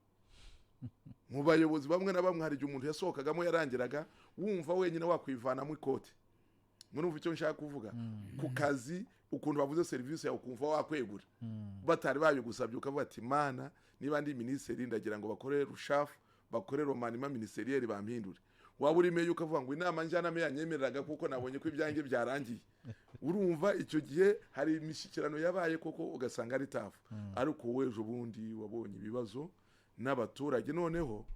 mu bayobozi bamwe na bamwe hari igihe umuntu yasohokagamo yarangiraga wumva wenyine wakwivanamo ikote murumva icyo nshaka kuvuga ku kazi ukuntu bavuze serivisi yawe ukumva wakwegura batari babigusabye ukavuga ati mana niba ndi minisitiri ndagira ngo bakore rushafu bakore romanima ministeriyeri bampindure waba uri meyo ukavuga ngo inama njyanama yanyemereraga kuko nabonye ko ibyange byarangiye urumva icyo gihe hari imishyikirano yabaye koko ugasanga ari tafu ariko wejo bundi wabonye ibibazo n'abaturage noneho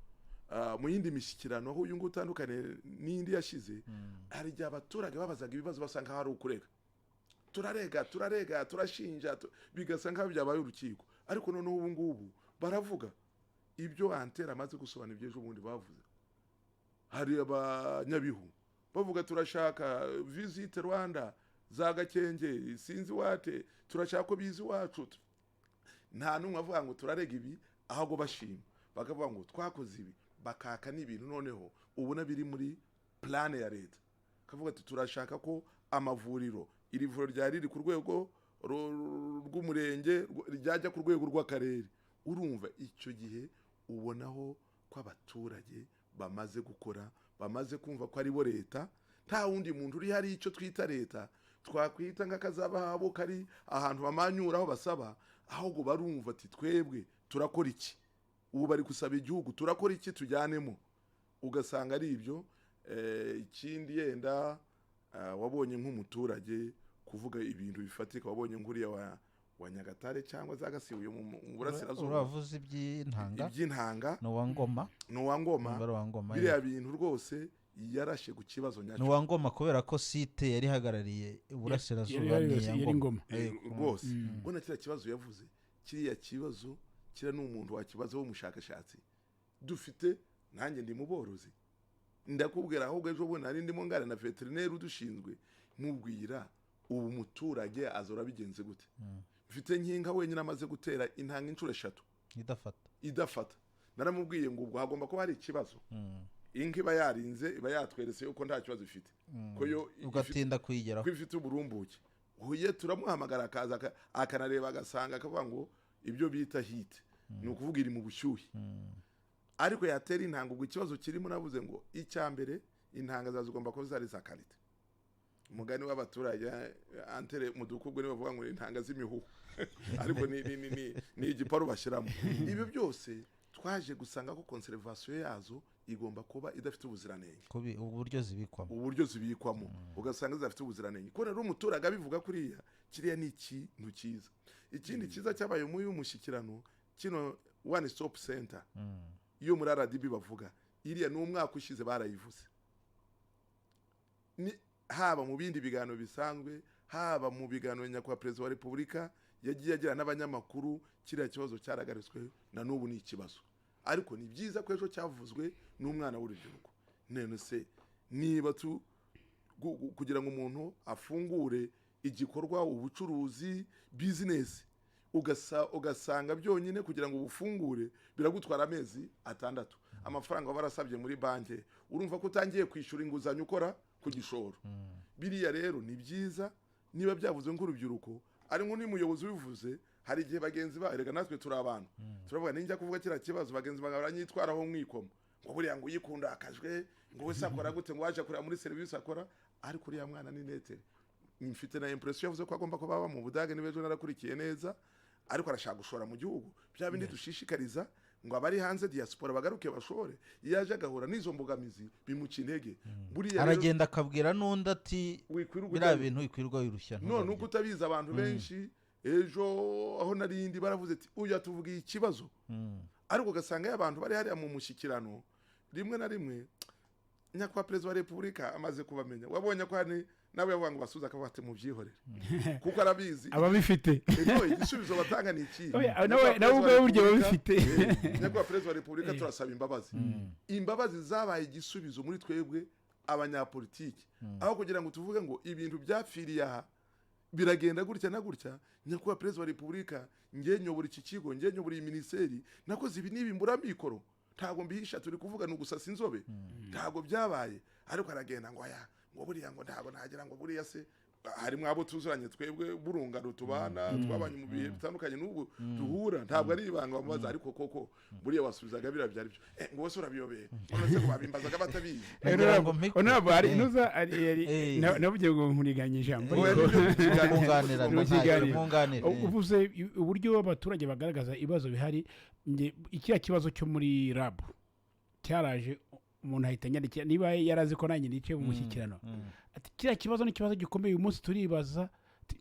mu yindi mishyikirano aho uyu ngutandukane n'indi yashize hari igihe abaturage babazaga ibibazo basanga hari ukurega turarega turashinja bigasa nk'aho byabaye urukiko ariko noneho ubu ngubu baravuga ibyo antera amaze gusobanura ibyo ejo bundi bavuze. Hari abanyabihu bavuga turashaka visit Rwanda za Gakenge sinzi wate turashaka ko bizi wacu. Nta numwe avuga ngo turarega ibi ahubwo bashima bakavuga ngo twakoze ibi bakaka n'ibintu noneho ubona biri muri plan ya leta. Kavuga ati turashaka ko amavuriro iri vuriro rya riri ku rwego rw'umurenge ryajya ku rwego rw'akarere. Urumva icyo gihe ubonaho ko abaturage bamaze gukora bamaze kumva ko ari bo leta nta wundi muntu uri hari icyo twita leta twakwita nk'akazabahabo kari ahantu bamanyuraho basaba ahubwo barumva ati twebwe turakora iki ubu bari gusaba igihugu turakora iki tujyanemo. Ugasanga ari ibyo ikindi yenda wabonye nk'umuturage kuvuga ibintu bifatika wabonye nkuriya wa Nyagatare cyangwa za Gasibuye mu burasirazuba uravuze iby'intanga no wangoma biriya bintu rwose yarashe ku kibazo nyacyo no wangoma kubera ko site yari hagarariye uburasirazuba yari ngoma rwose ubona kiriya kibazo yavuze kiriya kibazo kira n'umuntu wakibazo w'umushakashatsi dufite nanjye ndi mu borozi ndakubwira ahubwo ejo bundi ari ndimo ngana na veterineri udushinzwe mubwira ubu muturage azora bigenze gute. Mfite nkinga wenyine amaze gutera intanga inshuro 3 idafata naramubwiye ngo ubwo hagomba ko hari ikibazo. Inka iba yarinze iba yatweretse yuko nta kibazo ifite ko yo ugatinda kuyigeraho kwifite uburumbuke huye turamuhamagara akaza akanareba agasanga akavuga ngo ibyo bita heat ni ukuvuga iri mu bushyuhi ariko yatera intanga ubwo ikibazo kirimo navuze ngo icyambere intanga zazigomba ko zari za kalite. Umugani w'abaturage antere mu dukubwe nibo bavuga ngo intanga z'imihuhu ariko ni igiparo bashyiramo. Ibyo byose twaje gusanga ko conservation yazo igomba kuba idafite ubuziranenge uburyo zibikwamo ugasanga zidafite ubuziranenge ko rero umuturage abivuga kuriya kiriya ni ikintu cyiza. Ikindi cyiza cyabaye mu y'umushyikirano kino one stop center iyo muri RDB bavuga iriya n'umwaka ushize barayivuze ni haba mu bindi biganiro bisanzwe haba mu biganiro nyakwa Perezida wa Repubulika yagiye agira n'abanyamakuru kiriya kibazo cyaragarutswe na n'ubu ni ikibazo ariko ni byiza ko ejo cyavuzwe n'umwana w'urubyiruko. None se niba kugira ngo umuntu afungure igikorwa ubucuruzi business ugasanga byonyine kugira ngo ubufungure biragutwara amezi 6 amafaranga barasabye muri banki urumva ko utangiye kwishura inguzanyo ukora ku gishoro. Biriya rero ni byiza niba byavuze nk'urubyiruko ari ngo ni muyobozi bivuze hari igihe bagenzi barega natwe turi abantu turavuga ninjya kuvuga kira kibazo bagenzi baranyitwaraho mwikoma ngo buriya ngo yikunda akajwe ngo wese akora gute ngo waje kurira muri service akora ariko uriya mwana ni netere mfite na impression yavuze ko agomba kuba mu Budage nibejo narakurikiye neza ariko arashaka gushora mu gihugu bya bindi dushishikariza ngo abari hanze diaspora bagaruke bashore yaje agahura n'izo mbogamizi bimuca intege. Buriya aragenda akabwira n'undi ati bira bintu ikwirwa y'urushya none uko utabiza abantu benshi ejo aho narindi baravuze ati uya tuvugiye ikibazo ariko gasanga y'abantu bari hari mu mushyikirano rimwe na rimwe nyakwa Perezida wa Repubulika amaze kubamenya wabonye ko hani nawe yavuga ngo basuza akavate mu byihorere kuko arabizi ababifite igisubizo batanga ni iki nawe ubwo buryo babifite. Nyakwa Perezida wa Repubulika turasaba imbabazi zabaye igisubizo muri twebwe abanyapolitiki aho kugira ngo tuvuge ngo ibintu byapfiriye aha biragenda gutya na gutya. Nyakwa Perezida wa Repubulika ngiye nyobora iki kigo ngiye nyobora iyi ministeri nakoze ibi nibimbura mikoro ntago mbihisha turi kuvuga no gusasa inzobe ntago byabaye ariko aragenda ngo aya ngo buriya ngo ntago nagira ngo buriya se hari mwabo tuzuranye twebwe burungano tubana twabanye mu bihe bitandukanye n'ubu duhura ntabwo ari ibanga bamubaza ariko koko buriya wasubizaga bira byari byo ngo wose urabiyobeye none se kubabimbazaga batabizi onabo ari nuza ari nabugiye ngo nkuriganye ijambo munganira uvuze uburyo abaturage bagaragaza ibibazo bihari ikiya kibazo cyo muri RAB cyaraje umuntu ahita nyandikira niba yarazi ko nanjye nice mu mushyikirano ati kiriya kibazo ni kibazo gikomeye uyu munsi turibaza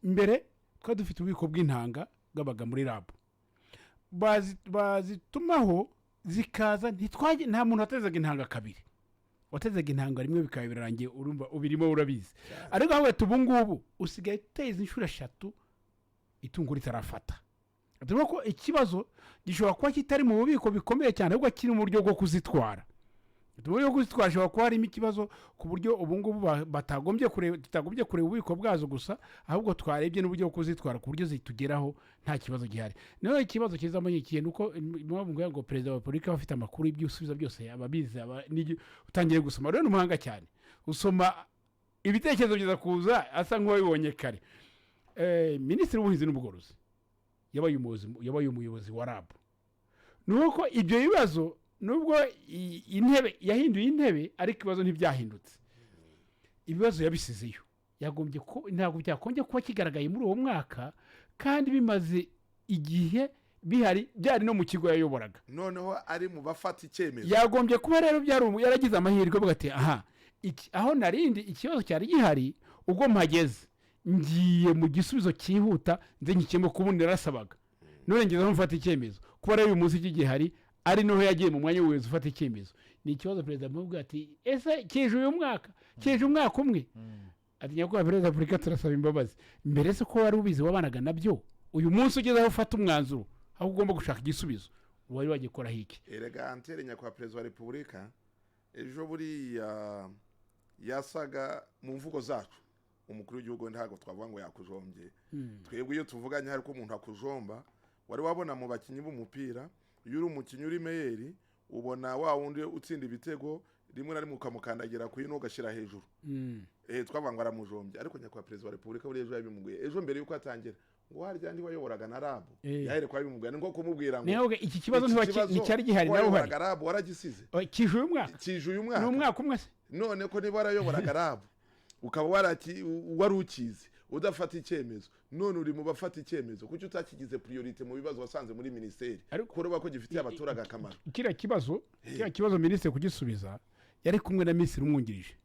imbere twa dufite ububiko bw'intanga bwabaga muri RAB bazitumaho zikaza nta muntu atezaga intanga kabiri watezega intanga rimwe bikaba birarangiye urumva ubirimo urabizi ariko aho ubu ngubu usigaye uteza inshuro 3 itungo ritarafata turimo ko ikibazo gishobora kuba kitari mu bubiko bikomeye cyane ahubwo kiri mu buryo bwo kuzitwara uburyo kuzitwara ashobora kuba harimo ikibazo ku buryo ubu ngubu tutagombye kureba ububiko bwazo gusa ahubwo twarebye n'uburyo bwo kuzitwara ku buryo zitugeraho nta kibazo gihari naho ikibazo kizamo ikintu uko ngo perezida wa repubulika afite amakuru y'ibisubizo byose ababizi utangiye gusoma rero n'umuhanga cyane usoma ibitekerezo byiza kuza asa nk'uwabibonye kare minisitiri w'ubuhinzi n'ubworozi yabaye umuyobozi wa RAB nuko ibyo bibazo nubwo intebe yahinduye intebe ariko ibibazo ntibyahindutse ibibazo yabisizeyo yagombye ko ntabwo byakonje kuba kigaragaye muri uwo mwaka kandi bimaze igihe bihari byari no mu kigo yayoboraga noneho ari mu bafata icyemezo yagombye kuba rero yaragize amahirwe bwate aho narindi ikibazo cyari gihari ubwo mpageze ngiye mu gisubizo cyihuta nze nkikemo kubundi narasabaga none ngezeho mfata icyemezo kuba rero uyu munsi kigihari ari noho yagiye mu mwanya w'ubuyobozi ufata icyemezo ni ikibazo perezida mubwira ati ese kije uyu mwaka kije umwaka umwe ati nyakubahwa perezida wa repubulika turasaba imbabazi mbere se ko wari ubizi wabanaga nabyo uyu munsi ugezeho ufata umwanzuro aho ugomba gushaka igisubizo wari wagikora hiki erega antere nyakubahwa perezida wa repubulika ejo buriya yasaga mu mvugo zacu umukuru w'igihugu ntabwo twavuga ngo yakujombye twebwe iyo tuvuganye hari ko umuntu akujomba wari wabona mu bakinnyi b'umupira iyo uri umukinnyi uri meyeri ubona wa wundi utsinda ibitego rimwe na rimwe ukamukandagira ku ino ugashyira hejuru twavuga ngo aramujombye ariko nyakubahwa perezida wa repubulika buri ejo yabimuguye ejo mbere y'uko atangira ngo harya ndi wayoboraga na RAB yahere kwa bimuguye ngo kumubwira ngo iki kibazo nticyari gihari nawe uhari RAB waragisize kije uyu mwaka ni umwaka umwe se none ko niba warayoboraga RAB ukaba wari ukizi udafata icyemezo none uri mu bafata icyemezo kuki utakigize priorite mu bibazo wasanze muri ministeri kuroba ko gifitiye abaturage akamaro kira kibazo ministeri kugisubiza yari kumwe na minisitiri umwungirije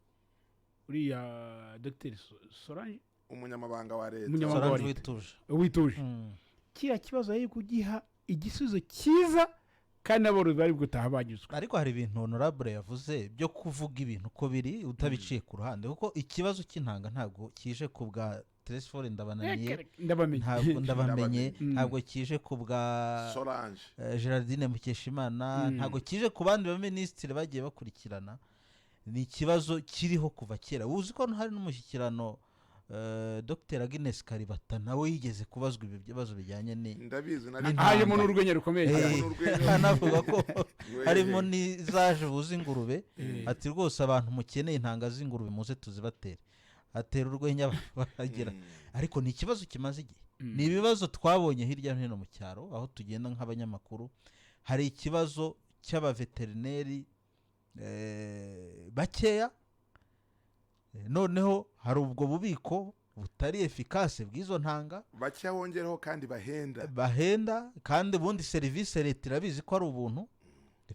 uriya Dr Solange umunyamabanga wa leta wituje kira kibazo yari kugiha igisubizo cyiza kandi n'aborozi bari gutaha banyuzwe ariko hari ibintu honorable yavuze byo kuvuga ibintu uko biri utabiciye ku ruhande kuko ikibazo cy'intanga ntabwo kije ku bwa Tresfore ndabamenye ntabwo kije ku bwa Solange Gerardine Mukeshimana ntabwo kije ku bandi ba ministre bagiye bakurikirana ni ikibazo kiriho kuva kera uzi ko hari n'umushyikirano Dr Agnes Karibata nawe yigeze kubazwa ibi bibazo bijyanye ndabizi harimo n'urwenya rukomeye anavuga ko harimo n'izaje buzi ingurube ati rwose abantu mukeneye intanga z'ingurube muze tuzibatere atera urwenya baragira ariko ni ikibazo kimaze igihe ni ibibazo twabonye hirya no hino mu cyaro aho tugenda nk'abanyamakuru hari ikibazo cy'abaveterineri bakeya noneho hari ubwo bubiko butari efficace bw'izo ntanga bacya wongeraho kandi bahenda kandi ubundi serivisi leta irabizi ko ari ubuntu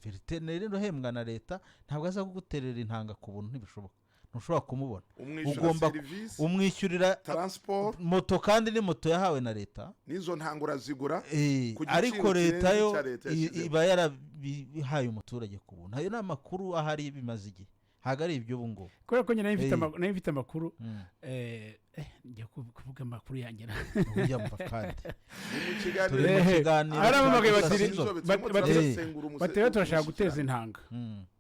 veterineri uhembwa na leta ntabwo aza kuguterera intanga ku buntu ntibishoboka ntushobora kumubona ugomba umwishyurira transport moto kandi ni moto yahawe na leta n'izo ntangura zigura ariko leta yo iba yarabihaye umuturage ku buntu ayo ni amakuru ahari bimaze igihe ntabwo ari ibyo ubu ngubu kubera ko nyine nayo mfite amakuru njya kuvuga amakuru yanjye ujya mva kandi turi mu kiganiro aramamaga batera turashaka guteza intanga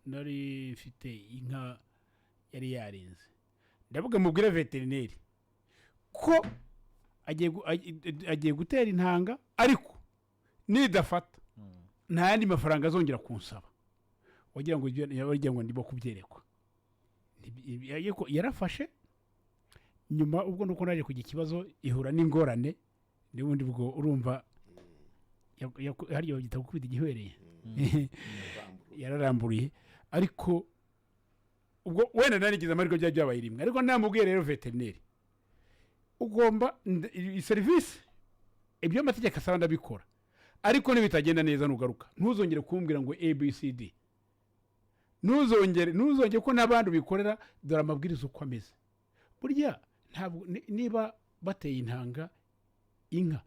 nari mfite inka yari yarenze ndavuga mubwire veterineri ko agiye gutera intanga ariko nidafata nta yandi mafaranga azongera kunsaba wagira ngo ndimo kubyerekwa yarafashe nyuma ubwo nuko naje kugira ikibazo ihura n'ingorane n'ubundi bwo urumva hariya bagita gukubita igihwereye yararamburiye ariko ubwo wenda narigize amahirwe byari byabaye rimwe ariko namubwiye rero veterineri ugomba serivisi ibyo amategeko asaba ndabikora ariko nibitagenda neza nugaruka ntuzongere kumbwira ngo ABCD ntuzongere ko n'abandi bikorera dore amabwiriza uko ameze burya ntabwo niba bateye intanga inka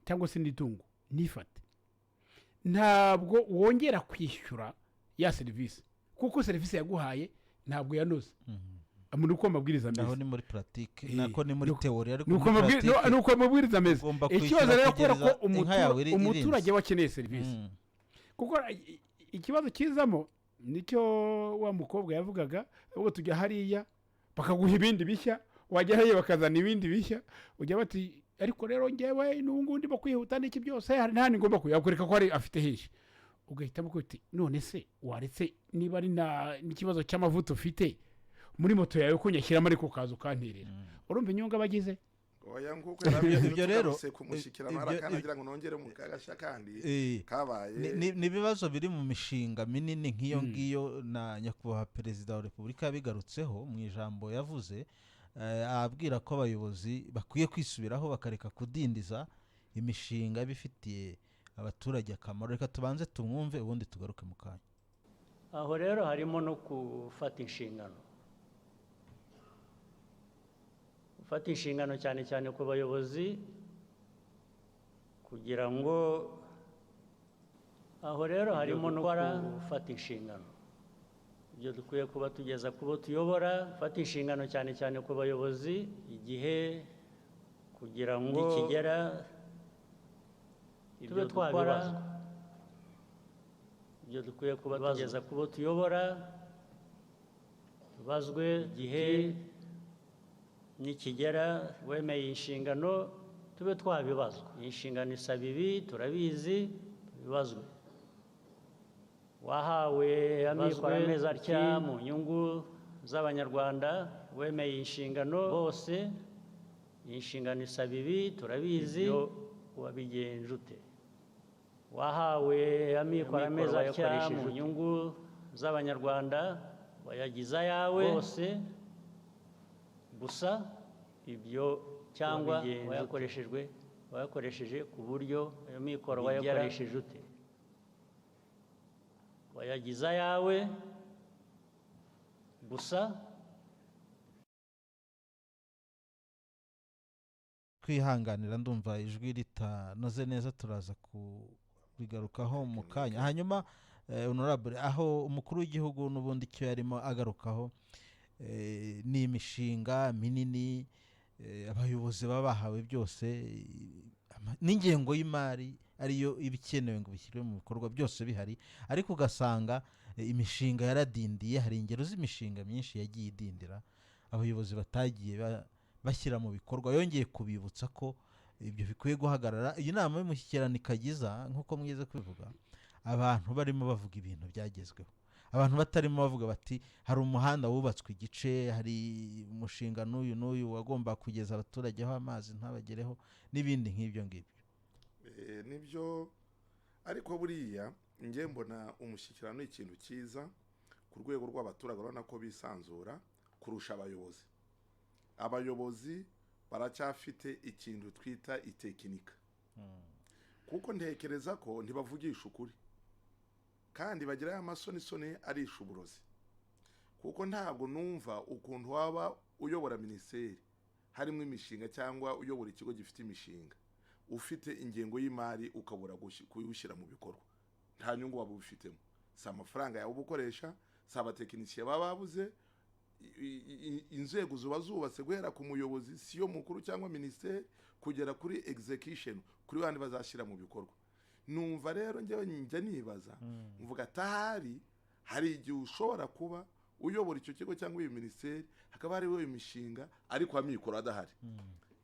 cyangwa se n'itungo nifate ntabwo wongera kwishyura ya serivisi kuko serivisi yaguhaye ntabwo yanoze muri uko amabwiriza ameze naho ni muri pratique nako ni muri teori ariko nuko amabwiriza ameze ikibazo rero ko umuturage wakeneye serivisi kuko ikibazo kizamo nicyo wa mukobwa yavugaga ubwo tujya hariya bakaguha ibindi bishya wajya hariya bakazana ibindi bishya ujya bati ariko rero ngewe n'ubundi bakwihuta n'iki byose hari nta ngomba kuyakoreka ko ari afite henshi ugahitamo ko uti none se waretse niba ari n'ikibazo cy'amavuta ufite muri moto yawe ko nyashyiramo ariko kaza ukanterera urumva inyungu abagize oya nguko ibyo rero kumushyikirana arakanagira ngo nongere mu kagashya kandi kabaye ni ibibazo biri mu mishinga minini nk'iyo ngiyo na nyakubahwa perezida wa repubulika yabigarutseho mu ijambo yavuze ababwira ko abayobozi bakwiye kwisubiraho bakareka kudindiza imishinga bifitiye abaturage akamaro reka tubanze tumwumve ubundi tugaruke mu kanya aho rero harimo no gufata inshingano cyane cyane ku bayobozi kugira ngo aho rero harimo no gufata inshingano ibyo dukwiye kuba tugeza ku bo tuyobora gufata inshingano cyane cyane ku bayobozi igihe kugira ngo kigera ibyo twabibazwa ibyo dukwiye kuba tugeza ku bo tuyobora tubazwe igihe nikigera wemeye inshingano tube twabibazwa inshingano isaba ibi turabizi tubibazwe wahawe amikoro amezi atya mu nyungu z'abanyarwanda wemeye inshingano bose inshingano isaba ibi turabizi wabigenje ute wahawe amikoro amezi atya mu nyungu z'abanyarwanda wayagize ayawe bose gusa ibyo cyangwa wayakoresheje ku buryo ayo mikoro wayakoresheje ute wayagize ayawe gusa kwihanganira ndumva ijwi ritanoze neza turaza kubigarukaho mu kanya hanyuma honorable aho umukuru w'igihugu n'ubundi icyo yarimo agarukaho ni imishinga minini abayobozi baba bahawe byose n'ingengo y'imari ariyo ibikenewe ngo bishyirwe mu bikorwa byose bihari ariko ugasanga imishinga yaradindiye hari ingero z'imishinga myinshi yagiye idindira abayobozi batagiye bashyira mu bikorwa yongeye kubibutsa ko ibyo bikwiye guhagarara iyi nama y'umushyikirano ikagiza nk'uko mwize kubivuga abantu barimo bavuga ibintu byagezweho abantu batarimo bavuga bati hari umuhanda wubatswe igice hari umushinga n'uyu wagomba kugeza abaturage aho amazi ntabagereho n'ibindi nk'ibyo ngibyo nibyo ariko buriya njye mbona umushyikirano ni ikintu cyiza ku rwego rw'abaturage urabona ko bisanzura kurusha abayobozi baracyafite ikintu twita itekinika kuko ntekereza ko ntibavugisha ukuri kandi bagira amasoni arisha uburozi kuko ntabwo numva ukuntu waba uyobora minisiteri harimo imishinga cyangwa uyobora ikigo gifite imishinga ufite ingengo y'imari ukabura kuyushyira mu bikorwa nta nyungu waba ubifitemo si amafaranga yawe ubukoresha si abatekinisiye baba babuze inzego zuba zubatse guhera ku muyobozi siyo mukuru cyangwa minisiteri kugera kuri execution kuri bandi bazashyira mu bikorwa numva rero njyewe njya nibaza mvuga atahari hari igihe ushobora kuba uyobora icyo kigo cyangwa iyo minisiteri hakaba hariho imishinga ariko amikoro adahari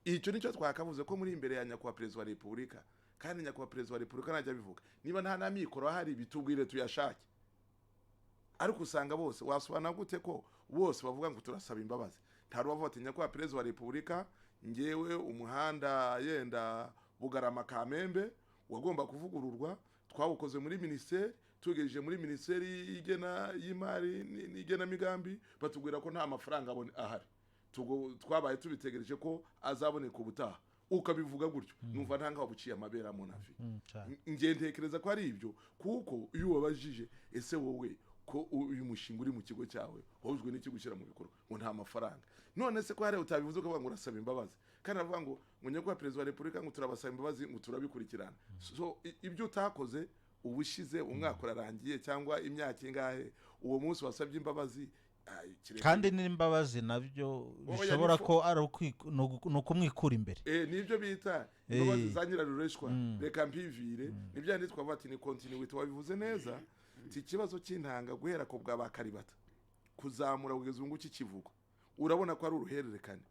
icyo nicyo twakavuze ko muri imbere ya nyakubahwa perezida wa repubulika kandi nyakubahwa perezida wa repubulika najya bivuga niba nta n'amikoro ahari bitubwire tuyashake ariko usanga bose wasobanura gute ko bose bavuga ngo turasaba imbabazi nta rubavu ati nyakubahwa perezida wa repubulika ngewe umuhanda yenda Bugarama Kamembe wagomba kuvugururwa twawukoze muri minisiteri tugejeje muri minisiteri y'imari n'igenamigambi batubwira ko nta mafaranga ahari twabaye tubitegereje ko azaboneka ubutaha ukabivuga gutyo numva ntanga wabuciye amabera mu nafi ngiye ntekereza ko ari ibyo kuko iyo wabajije ese wowe ko uyu mushinga uri mu kigo cyawe wahujwe n'iki gushyira mu bikorwa ngo nta mafaranga none se ko hari utabivuze ko ngo urasaba imbabazi kandi avuga ngo nyakubahwa perezida wa repubulika ngo turabasaba imbabazi ngo turabikurikirana so ibyo utakoze ubushize umwaka urarangiye cyangwa imyaka ingahe uwo munsi wasabye imbabazi kandi n'imbabazi nabyo bishobora ko ari ukumwikura imbere nibyo bita imbabazi za nyirarureshwa reka mpivire nibyo yandi twavuga ati ni continuity wabivuze neza iki kibazo cy'intanga guhera ko bwa bakaribata kuzamura kugeza ubu kikivuga urabona ko ari uruhererekane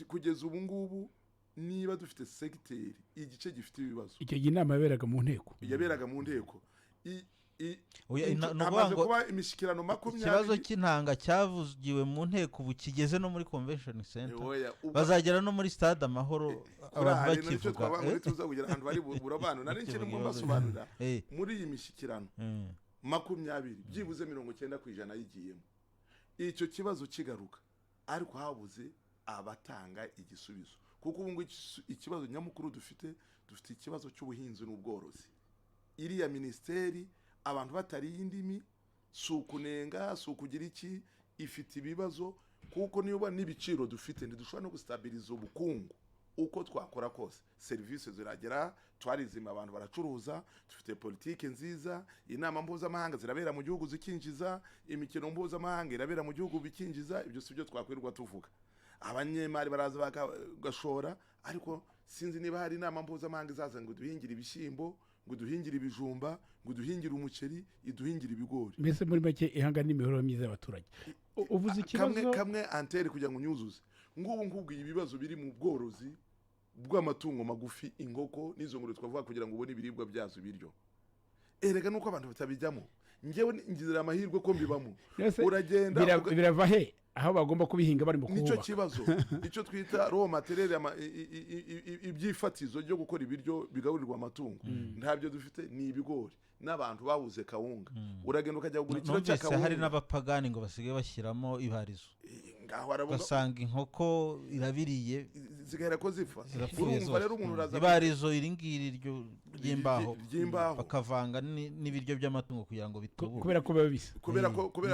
kugeza ubu ngubu niba dufite segiteri igice gifite ibibazo icyo gihe inama yaberaga mu nteko amaze kuba imishikirano 20 ikibazo cy'intanga cyavugiwe mu nteko ubu kigeze no muri convention center bazagera no muri stade Amahoro abantu bakivuga tuza kugira ahantu bari burabano nari ikintu mu basobanura muri iyi mishikirano 20 byibuze 90% yigiyemo icyo kibazo kigaruka ariko habuze abatanga igisubizo kuko ubu ikibazo nyamukuru dufite ikibazo cy'ubuhinzi n'ubworozi iriya ministeri abantu batari indimi sukunenga sukugira iki ifite ibibazo kuko niba n'ibiciro dufite ntidushobora no gustabiliza ubukungu uko twakora kose services ziragera twarizima abantu baracuruza dufite politike nziza inama mpuzamahanga zirabera mu gihugu zikinjiza imikino mpuzamahanga irabera mu gihugu bikinjiza ibyo sibyo twakwirirwa tuvuga abanyemari baraza bagashora ariko sinzi niba hari inama mpuzamahanga izaza ngo duhingire ibishyimbo ngo duhingire ibijumba ngo duhingire umuceri iduhingire ibigori mbese muri make ihangana n'imibereho myiza y'abaturage uvuze ikibazo kamwe antere kugira ngo nyuzuze ngubu ibibazo biri mu bworozi bw'amatungo magufi inkoko n'izo nguru twavuga kugira ngo ubone ibiribwa byazo biryo erega nuko abantu batabijyamo ngewe ngizira amahirwe ko mbibamo uragenda birava he aho bagomba kubihinga bari mu kubaka nicyo kibazo icyo twita raw material ibyifatizo byo gukora ibiryo bigaburirwa amatungo ntabyo dufite ni ibigori n'abantu babuze kawunga uragenda ukajya kugura ikiro cya kawunga hari n'abapagani ngo basigaye bashyiramo ibarizo ngaho aravuga ugasanga inkoko irabiriye zigahera ko zipfa urumva rero umuntu uraza ibarizo iringiri ryo ry'imbaho bakavanga n'ibiryo by'amatungo kugira ngo bitubure kubera ko biba bisa kubera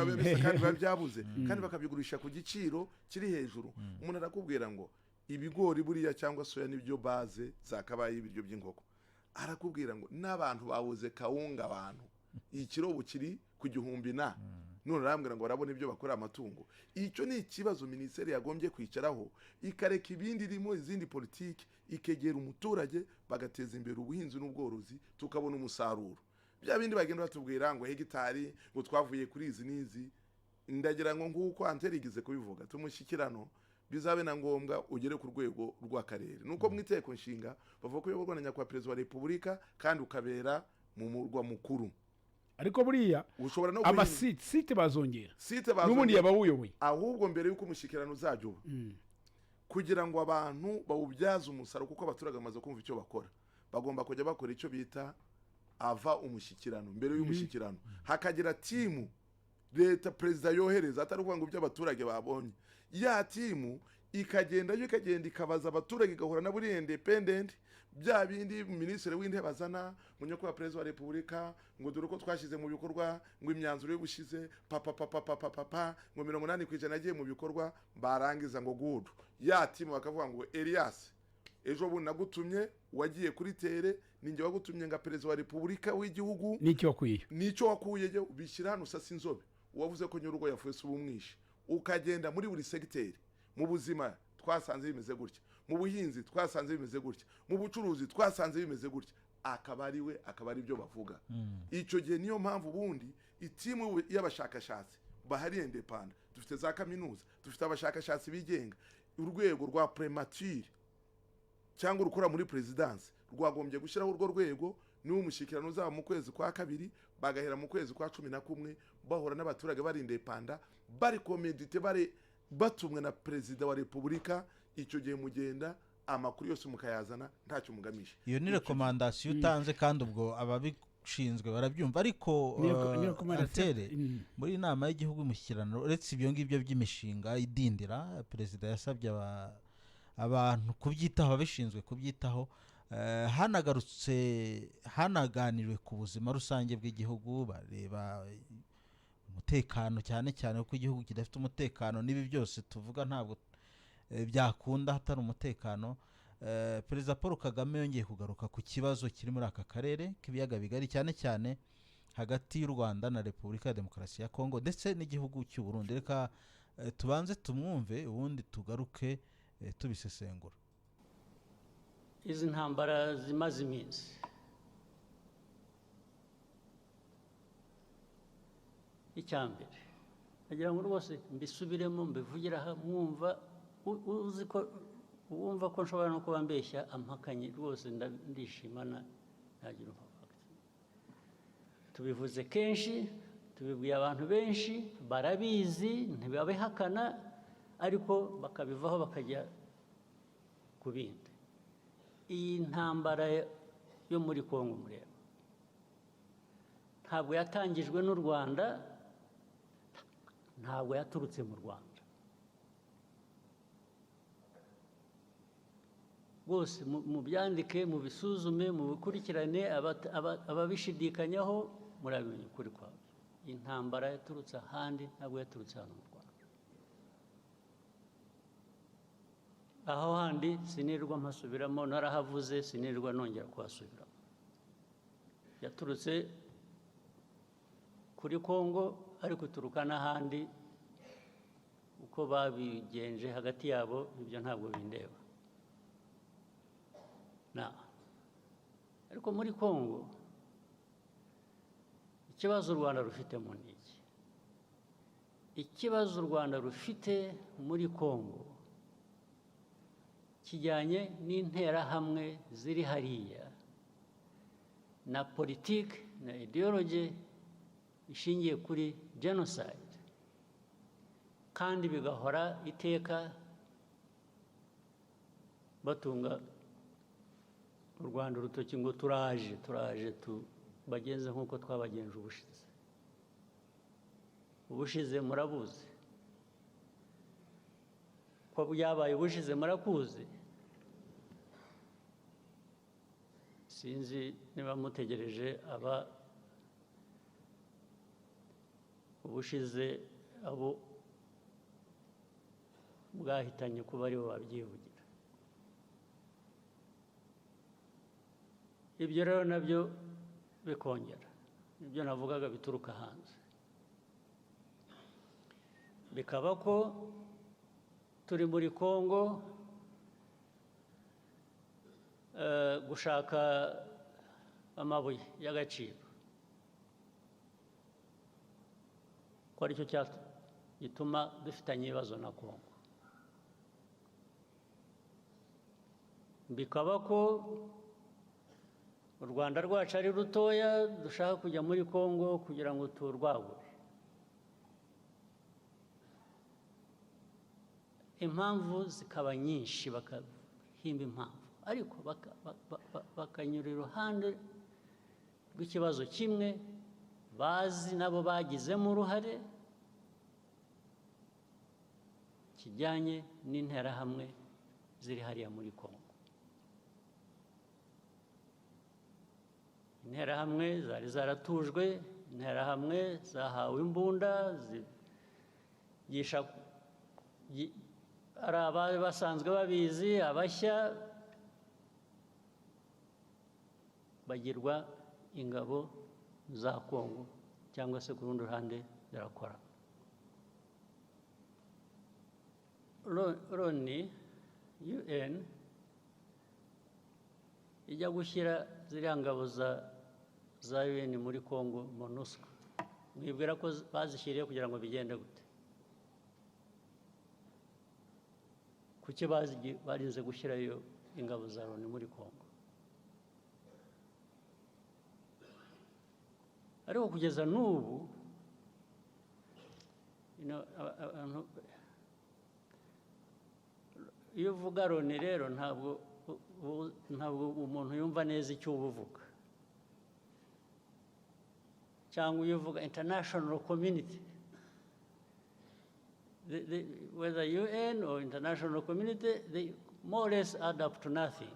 biba bisa kandi biba byabuze kandi bakabigurisha ku giciro kiri hejuru umuntu arakubwira ngo ibigori buriya cyangwa soya nibyo baze zakabaye ibiryo by'inkoko arakubwira ngo n'abantu babuze kawunga abantu ikiro bukiri ku 1,000 none arambwira ngo barabona ibyo bakora amatungo icyo ni ikibazo ministeri yagombye kwicaraho ikareka ibindi rimo izindi politiki ikegera umuturage bagateza imbere ubuhinzi n'ubworozi tukabona umusaruro bya bindi bagenda batubwira ngo hegitari ngo twavuye kuri izi nizi ndagira ngo nguko anterigize kubivuga tumushyikirano bizabe na ngombwa ugere ku rwego rw'akarere nuko mwiteko nshinga bavuga ko yoborwa na nyakwa president wa republika kandi ukabera mu murwa mukuru ariko buriya ushobora no site bazongera n'ubundi yabawuyoboye ahubwo mbere yuko umushikirano uzajya kugira ngo abantu bawubyaze umusaruro kuko abaturage bamaze kumva icyo bakora bagomba kujya bakora icyo bita ava umushyikirano mbere y'umushyikirano hakagira timu leta president yohereza atari kuvuga ngo by'abaturage babonye ya timu ikagenda ikabaza abaturage igahura na buri independent bya bindi ministre w'intebe bazana ngo nyoko wa president wa republika ngo dore ko twashize mu bikorwa ngo imyanzuro y'ubushize papa ngo 80% agiye mu bikorwa barangiza ngo good ya timu bakavuga ngo Elias ejo bundi nagutumye wagiye kuri tere ninjye wagutumye nga president wa republika w'igihugu nicyo wakuyeyo bishyira hano sasa inzobe wavuze ko nyurugo yafuye ubumwishi ukagenda muri buri segiteri mu buzima twasanze bimeze gutya mu buhinzi twasanze bimeze gutya mu bucuruzi twasanze bimeze gutya akaba ari ibyo bavuga icyo gihe niyo mpamvu ubundi itimu y'abashakashatsi bahari independent dufite za kaminuza dufite abashakashatsi bigenga urwego rwa premature cyangwa urukora muri presidence rwagombye gushyiraho urwo rwego niwo umushyikirano uzaba mu kwezi kwa 2 bagahera mu kwezi kwa 11 bahora n'abaturage bari independent bari komedite bari batumwe na president wa republika icyo gihe mugenda amakuru yose mukayazana ntacyo mugamije iyo ni recommandation utanze kandi ubwo ababishinzwe barabyumva ariko atere muri inama y'igihugu umushyikirano uretse ibyo ngibyo by'imishinga idindira president yasabye abantu kubyitaho abishinzwe kubyitaho hanaganiriwe ku buzima rusange bw'igihugu bareba umutekano cyane kuko igihugu kidafite umutekano nibi byose tuvuga ntabwo byakunda hatari umutekano Perezida Paul Kagame yongeye kugaruka ku kibazo kiri muri aka karere k'ibiyaga bigari cyane hagati y'u Rwanda na Repubulika ya Demokarasi ya Kongo ndetse n'igihugu cy'u Burundi. Reka tubanze tumwumve ubundi tugaruke tubisesengura. Izi ntambara zimaze iminsi, icyambere nagira ngo rwose mbisubiremo mbivugira aha mwumva, uzi ko wumva ko nshobora no kuba mbeshya ampakanye rwose ndishimana ntagira umupaka. Tubivuze kenshi, tubibwiye abantu benshi, barabizi ntibabihakana, ariko bakabivaho bakajya ku bindi. Iyi ntambara yo muri Kongo mureba ntabwo yatangijwe n'u Rwanda, ntabwo yaturutse mu Rwanda. Bose mubyandike, mubisuzume, mubikurikirane, ababishidikanyaho murabimenya ukuri kwabo. Intambara yaturutse ahandi, ntabwo yaturutse hano mu Rwanda. Aho handi sinirwa mpasubiramo, narahavuze sinirwa nongera kuhasubiramo. Yaturutse kuri Kongo, ariko ituruka n'ahandi. Uko babigenje hagati yabo ibyo ntabwo bindeba. Ariko muri Kongo ikibazo u Rwanda rufitemo ni iki? Ikibazo u Rwanda rufite muri Kongo kijyanye n'interahamwe ziri hariya na politiki na ideology ishingiye kuri genocide, kandi bigahora iteka batunga u Rwanda urutoki ngo turaje tubagenze nk'uko twabagenje ubushize. Ubushize murabuzi ko byabaye, ubushize murakuzi. Sinzi niba mutegereje ubushize abo bwahitanye kuba aribo babyivugira. Ibyo rero nabyo bikongera ibyo navugaga bituruka hanze, bikaba ko turi muri Kongo gushaka amabuye y'agaciro, ko aricyo gituma dufitanye ibibazo na Kongo. Bikaba ko u Rwanda rwacu ari rutoya, dushaka kujya muri Kongo kugira ngo turwagure. Impamvu zikaba nyinshi, bakahimba impamvu, ariko bakanyura iruhande rw'ikibazo kimwe bazi nabo bagizemo uruhare, kijyanye n'interahamwe ziri hariya muri Kongo. Interahamwe zari zaratujwe, interahamwe zahawe imbunda, ari abari basanzwe babizi, abashya bagirwa ingabo za Kongo, cyangwa se ku rundi ruhande zirakora. Loni UN ijya gushyira ziriya ngabo za UN muri Kongo, MONUSCO, mwibwira ko bazishyiriye kugira ngo bigende gute? Kuki barinze gushyirayo ingabo za Loni muri Kongo? Ariko kugeza n'ubu iyo uvuga Loni rero ntabwo umuntu yumva neza icyo uba uvuga, cyangwa iyo uvuga international community, whether UN or international community, they more or less add up to nothing.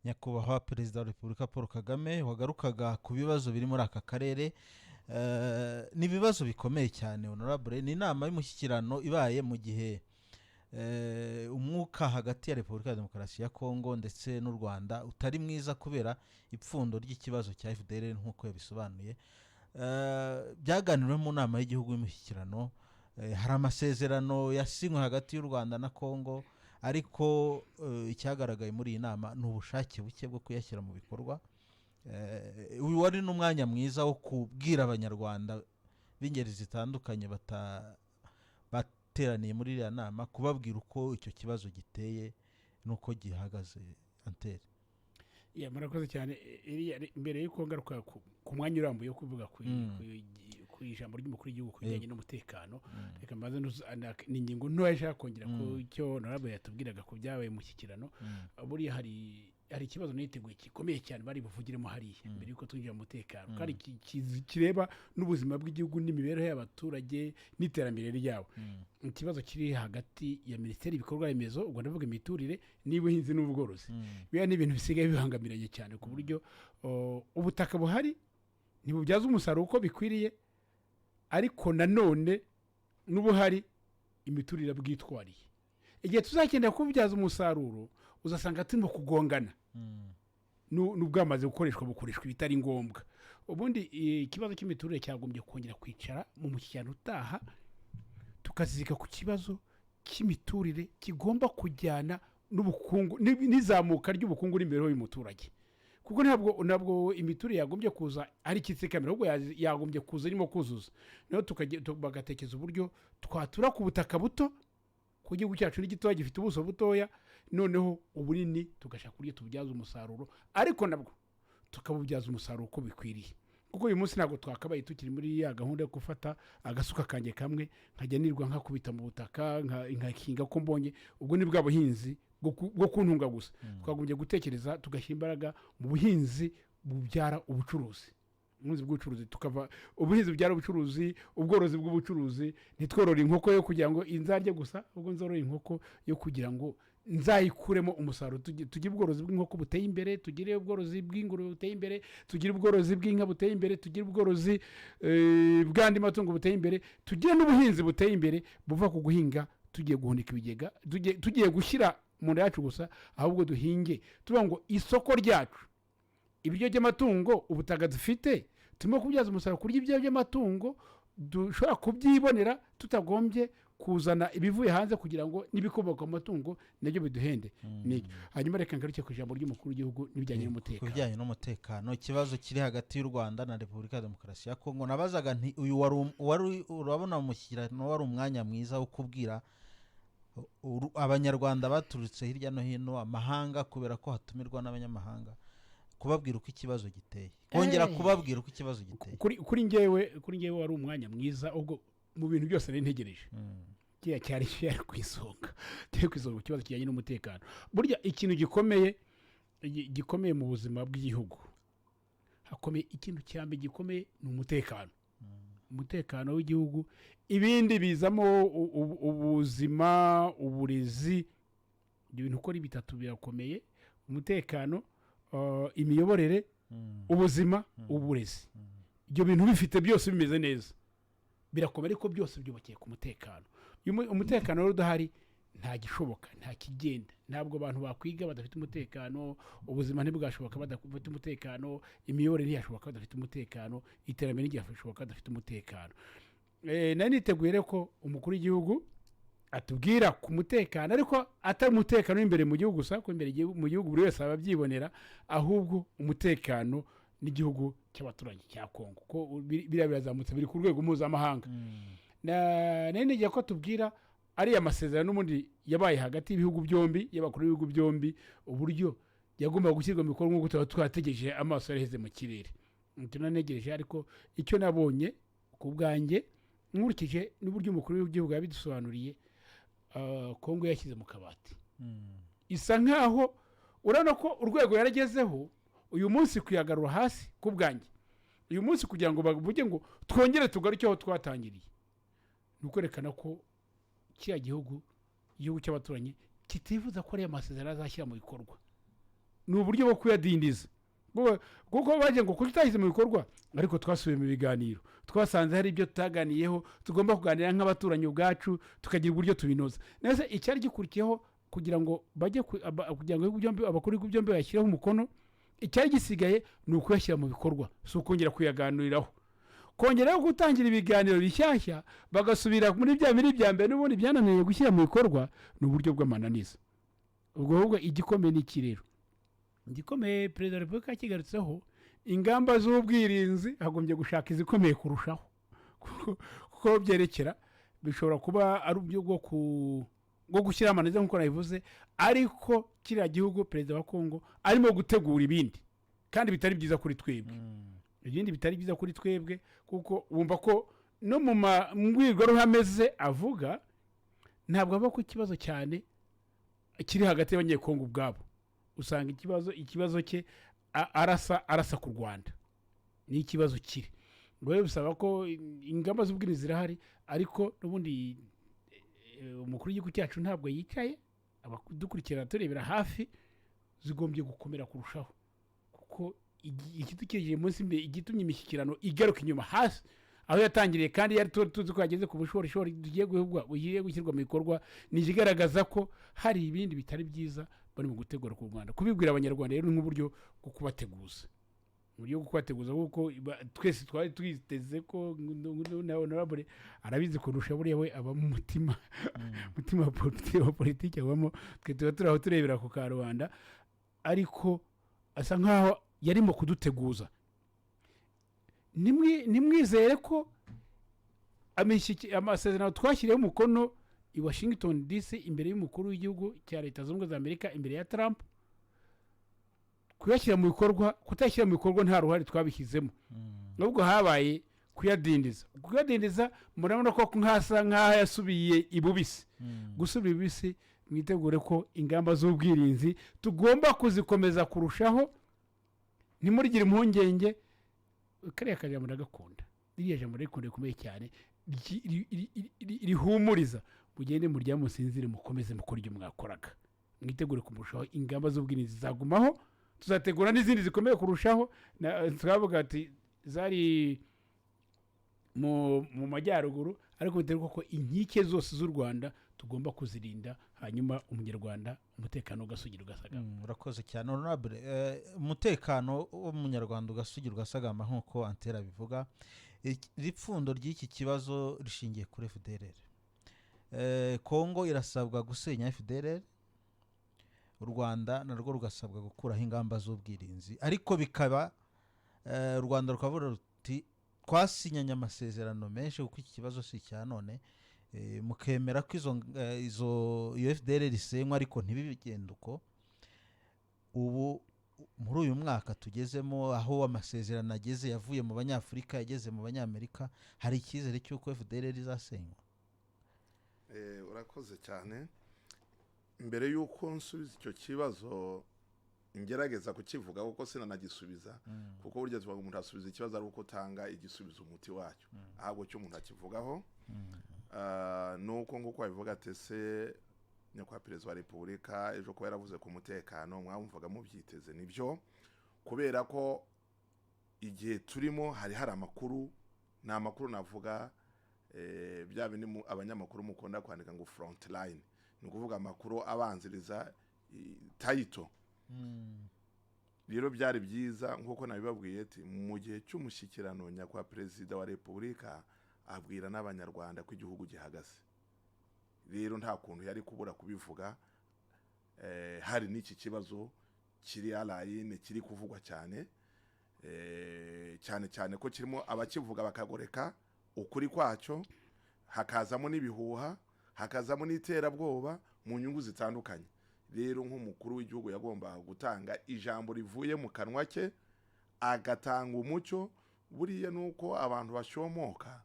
Nyakubahwa Perezida wa Repubulika Paul Kagame wagarukaga ku bibazo biri muri aka karere, ni ibibazo bikomeye cyane honorable. Ni inama y'umushyikirano ibaye mu gihe umwuka hagati ya Repubulika ya Demokarasi ya Kongo ndetse n'u Rwanda utari mwiza kubera ipfundo ry'ikibazo cya FDLR nk'uko yabisobanuye. Byaganiriwe mu nama y'igihugu y'umushyikirano, hari amasezerano yasinywe hagati y'u Rwanda na Kongo, ariko icyagaragaye muri iyi nama ni ubushake buke bwo kuyashyira mu bikorwa. Uyu wari n'umwanya mwiza wo kubwira abanyarwanda b'ingeri zitandukanye bateraniye muri iriya nama, kubabwira uko icyo kibazo giteye n'uko gihagaze. Antere murakoze cyane. Mbere y'uko ngaruka ku mwanya urambuye wo kuvuga ku ijambo ry'umukuru w'igihugu ku bijyanye n'umutekano, reka mbaze ni ingingo ntoya nshaka kongera ku cyo honorable yatubwiraga ku byabaye mu mushyikirano. Buriya hari ikibazo niteguye gikomeye cyane bari buvugiremo hariya mbere y'uko twinjira mu mutekano, kandi kireba n'ubuzima bw'igihugu n'imibereho y'abaturage n'iterambere ryabo. Ikibazo kiri hagati ya Minisiteri y'ibikorwa remezo, ubwo ndavuga imiturire n'ubuhinzi n'ubworozi. Biya ni ibintu bisigaye bihangamiranye cyane ku buryo ubutaka buhari ntibubyaza umusaruro uko bikwiriye, ariko nanone n'ubuhari imiturire bwitwariye. Igihe tuzakenera kububyaza umusaruro uzasanga turimo kugongana n'ubwamaze bukoreshwa ibitari ngombwa. Ubundi ikibazo cy'imiturire cyagombye kongera kwicara mu mushyikirano utaha, tukazika ku kibazo cy'imiturire kigomba kujyana n'ubukungu n'izamuka ry'ubukungu n'imibereho y'umuturage, kuko ntabwo imiturire yagombye kuza ari ikitsikamira, ahubwo yagombye kuza irimo kuzuza. Naho bagatekereza uburyo twatura ku butaka buto, ku gihugu cyacu n'igitoya gifite ubuso butoya, noneho ubunini tugashaka uburyo tububyaza umusaruro, ariko nabwo tukabubyaza umusaruro uko bikwiriye. Kuko uyu munsi ntabwo twakabaye tukiri muri ya gahunda yo gufata agasuka kanjye kamwe nkajya nirwa nkakubita mu butaka nkahinga ko mbonye. Ubwo ni bwa buhinzi bwo kuntunga gusa. Twagombye gutekereza tugashyira imbaraga mu buhinzi bubyara ubucuruzi. Ubuhinzi bw'ubucuruzi tukava ubuhinzi bubyara ubucuruzi, ubworozi bw'ubucuruzi. Ntitworore inkoko yo kugira ngo inzarye gusa, ubwo nzorore inkoko yo kugira ngo nzayikuremo umusaruro. Tugire ubworozi bw'inkoko buteye imbere, tugire ubworozi bw'ingurube buteye imbere, tugire ubworozi bw'inka buteye imbere, tugire ubworozi bw'andi matungo buteye imbere, tugire n'ubuhinzi buteye imbere buva ku guhinga tugiye guhunika ibigega, tugiye gushyira mu nda yacu gusa, ahubwo duhinge tuvuga ngo isoko ryacu ibiryo by'amatungo, ubutaka dufite turimo kubyaza umusaruro kurya ibyo by'amatungo, dushobora kubyibonera tutagombye kuzana ibivuye hanze kugira ngo n'ibikomoka mu matungo nabyo biduhende. Hanyuma reka ngaruke ku ijambo ry'umukuru w'igihugu n'ibijyanye n'umutekano. Ku bijyanye n'umutekano, ikibazo kiri hagati y'u Rwanda na Repubulika ya Demokarasi ya Kongo, nabazaga nti uyu urabona mu mushyikirano wari umwanya mwiza wo kubwira abanyarwanda baturutse hirya no hino, amahanga, kubera ko hatumirwa n'abanyamahanga, kubabwira uko ikibazo giteye, kongera kubabwira uko ikibazo giteye. Kuri njyewe wari umwanya mwiza, ubwo mu bintu byose nari ntegereje cyari ku isonga ku kibazo kijyanye n'umutekano. Burya ikintu gikomeye mu buzima bw'igihugu, hakomeye ikintu cyambe gikomeye ni umutekano. Umutekano w'igihugu, ibindi bizamo ubuzima, uburezi, ibyo bintu uko ari bitatu birakomeye: umutekano, imiyoborere, ubuzima, uburezi. Ibyo bintu bifite byose bimeze neza birakomeye, ariko byose byubakiye ku mutekano. Umutekano rero udahari nta gishoboka, nta kigenda. Ntabwo abantu bakwiga badafite umutekano, ubuzima ntibwashoboka badafite umutekano, imiyoborere ntiyashoboka badafite umutekano, iterambere ntiryashoboka badafite umutekano. Nari niteguye rero ko umukuru w'igihugu atubwira ku mutekano, ariko atari umutekano w'imbere mu gihugu gusa, ko imbere mu gihugu buri wese aba abyibonera, ahubwo umutekano n'igihugu cy'abaturanyi cya Kongo, ko birazamutse biri ku rwego mpuzamahanga. Nari nigiye ko tubwira ari amasezerano n'ubundi yabaye hagati y'ibihugu byombi, y'abakuru b'ibihugu byombi, uburyo yagomba gushyirwa mu bikorwa nk'uko twategereje amaso yaraheze mu kirere. Tunanegereje, ariko icyo nabonye ku bwanjye nkurikije n'uburyo umukuru w'igihugu yabidusobanuriye, Kongo yashyize mu kabati. Isa nkaho urabona ko urwego yaragezeho uyu munsi kuyagarura hasi ku bwanjye, uyu munsi kugira ngo bavuge ngo twongere tugaruke aho twatangiriye, ni ukwerekana ko kiriya gihugu cy'abaturanyi kitifuza ko ariya masezerano azashyira mu bikorwa. Ni uburyo bwo kuyadindiza kuko baje ngo kutahise mu bikorwa ariko twasubiye mu biganiro twasanze hari ibyo tutaganiyeho tugomba kuganira nk'abaturanyi ubwacu tukagira uburyo tubinoza nese icyari gikurikiyeho kugira ngo bajye kugira ngo byombi abakuru byombi bashyiraho umukono icyari gisigaye ni ukuyashyira mu bikorwa si ukongera kuyaganiriraho kongeraho gutangira ibiganiro bishyashya bagasubira muri bya mbere n'ubundi byananiye gushyira mu bikorwa ni uburyo bw'amananiza ubwo ahubwo igikomeye ni iki rero igikomeye perezida wa repubulika yakigarutseho ingamba z'ubwirinzi hagombye gushaka izikomeye kurushaho kuko byerekera bishobora kuba ari uburyo bwo gushyira amananiza nk'uko nabivuze ariko kiriya gihugu perezida wa kongo arimo gutegura ibindi kandi bitari byiza kuri twebwe ibindi bitari byiza kuri twebwe kuko wumva ko no mu mbwirwaruhame ze avuga ntabwo aba ku kibazo cyane kiri hagati y'abanyekongo ubwabo usanga ikibazo cye arasa ku Rwanda ni ikibazo kiri ngo bisaba ko ingamba z'ubwirinzi zirahari ariko n'ubundi umukuru w'igihugu cyacu ntabwo yicaye abadukurikirana turebera hafi zigombye gukomera kurushaho kuko ikidukejeje munsi imbere igitumye imishyikirano igaruka inyuma hasi aho yatangiriye kandi yari tuzi ko yageze ku bushorishori tugiye gushyirwa mu bikorwa ni ikigaragaza ko hari ibindi bitari byiza bari mu gutegura ku Rwanda kubibwira abanyarwanda rero nk'uburyo bwo kubateguza uburyo bwo kubateguza kuko twese twari twiteze ko na honorable arabizi kurusha buriya we aba mu mutima wa politiki abamo twe tuba turaho turebera ku Karubanda ariko asa nkaho yarimo kuduteguza nimwizere ko amasezerano twashyiriyeho umukono i Washington DC imbere y'umukuru w'igihugu cya Leta Zunze Ubumwe za Amerika imbere ya Trump kuyashyira mu bikorwa kutashyira mu bikorwa nta ruhare twabishyizemo nubwo habaye kuyadindiza murabona ko nkasa nkaho yasubiye ibubisi gusubira ibubisi mwitegure ko ingamba z'ubwirinzi tugomba kuzikomeza kurushaho ntimurigire impungenge kariya kajambo ndagakunda iriya jambo rikomeye cyane rihumuriza mugende muryamusinzire mukomeze mukora ibyo mwakoraga mwitegure kumurushaho ingamba z'ubwirinzi zagumaho tuzategura n'izindi zikomeye kurushaho twavuga ati zari mu majyaruguru ariko bitewe ko inkike zose z'u Rwanda tugomba kuzirinda hanyuma umunyarwanda umutekano ugasugira ugasagamba urakoze cyane honorable umutekano w'umunyarwanda ugasugira ugasagamba nk'uko Antera bivuga ipfundo ry'iki kibazo rishingiye kuri FDLR Kongo irasabwa gusenya FDLR u Rwanda narwo rugasabwa gukuraho ingamba z'ubwirinzi ariko bikaba u Rwanda rukavuga ruti twasinyanye amasezerano menshi kuko iki kibazo si cya none mukemera ko izo FDLR isenywa ariko ntibigende uko ubu muri uyu mwaka tugezemo aho amasezerano ageze yavuye mu banyafurika yageze mu banyamerika hari icyizere cy'uko FDLR izasenywa urakoze cyane mbere y'uko nsubiza icyo kibazo ngerageza kukivuga kuko sinanagisubiza kuko burya tuvuga umuntu asubiza ikibazo ari uko utanga igisubizo umuti wacyo ahubwo cyo umuntu akivugaho nuko nguko babivuga ati se nyakubahwa perezida wa repubulika ejo kuba yaravuze ku mutekano mwamvuga mubyiteze nibyo kubera ko igihe turimo hari amakuru ni amakuru navuga bya bindi abanyamakuru mukunda kwandika ngo front line ni ukuvuga amakuru abanziriza title rero byari byiza nk'uko nabibabwiye ati mu gihe cy'umushyikirano nyakubahwa perezida wa repubulika abwira n'abanyarwanda ko igihugu gihagaze rero nta kuntu yari kubura kubivuga hari n'iki kibazo kiri alayine kiri kuvugwa cyane cyane ko kirimo abakivuga bakagoreka ukuri kwacyo hakazamo n'ibihuha hakazamo n'iterabwoba mu nyungu zitandukanye rero nk'umukuru w'igihugu yagomba gutanga ijambo rivuye mu kanwa ke agatanga umucyo buriya nuko abantu bashomoka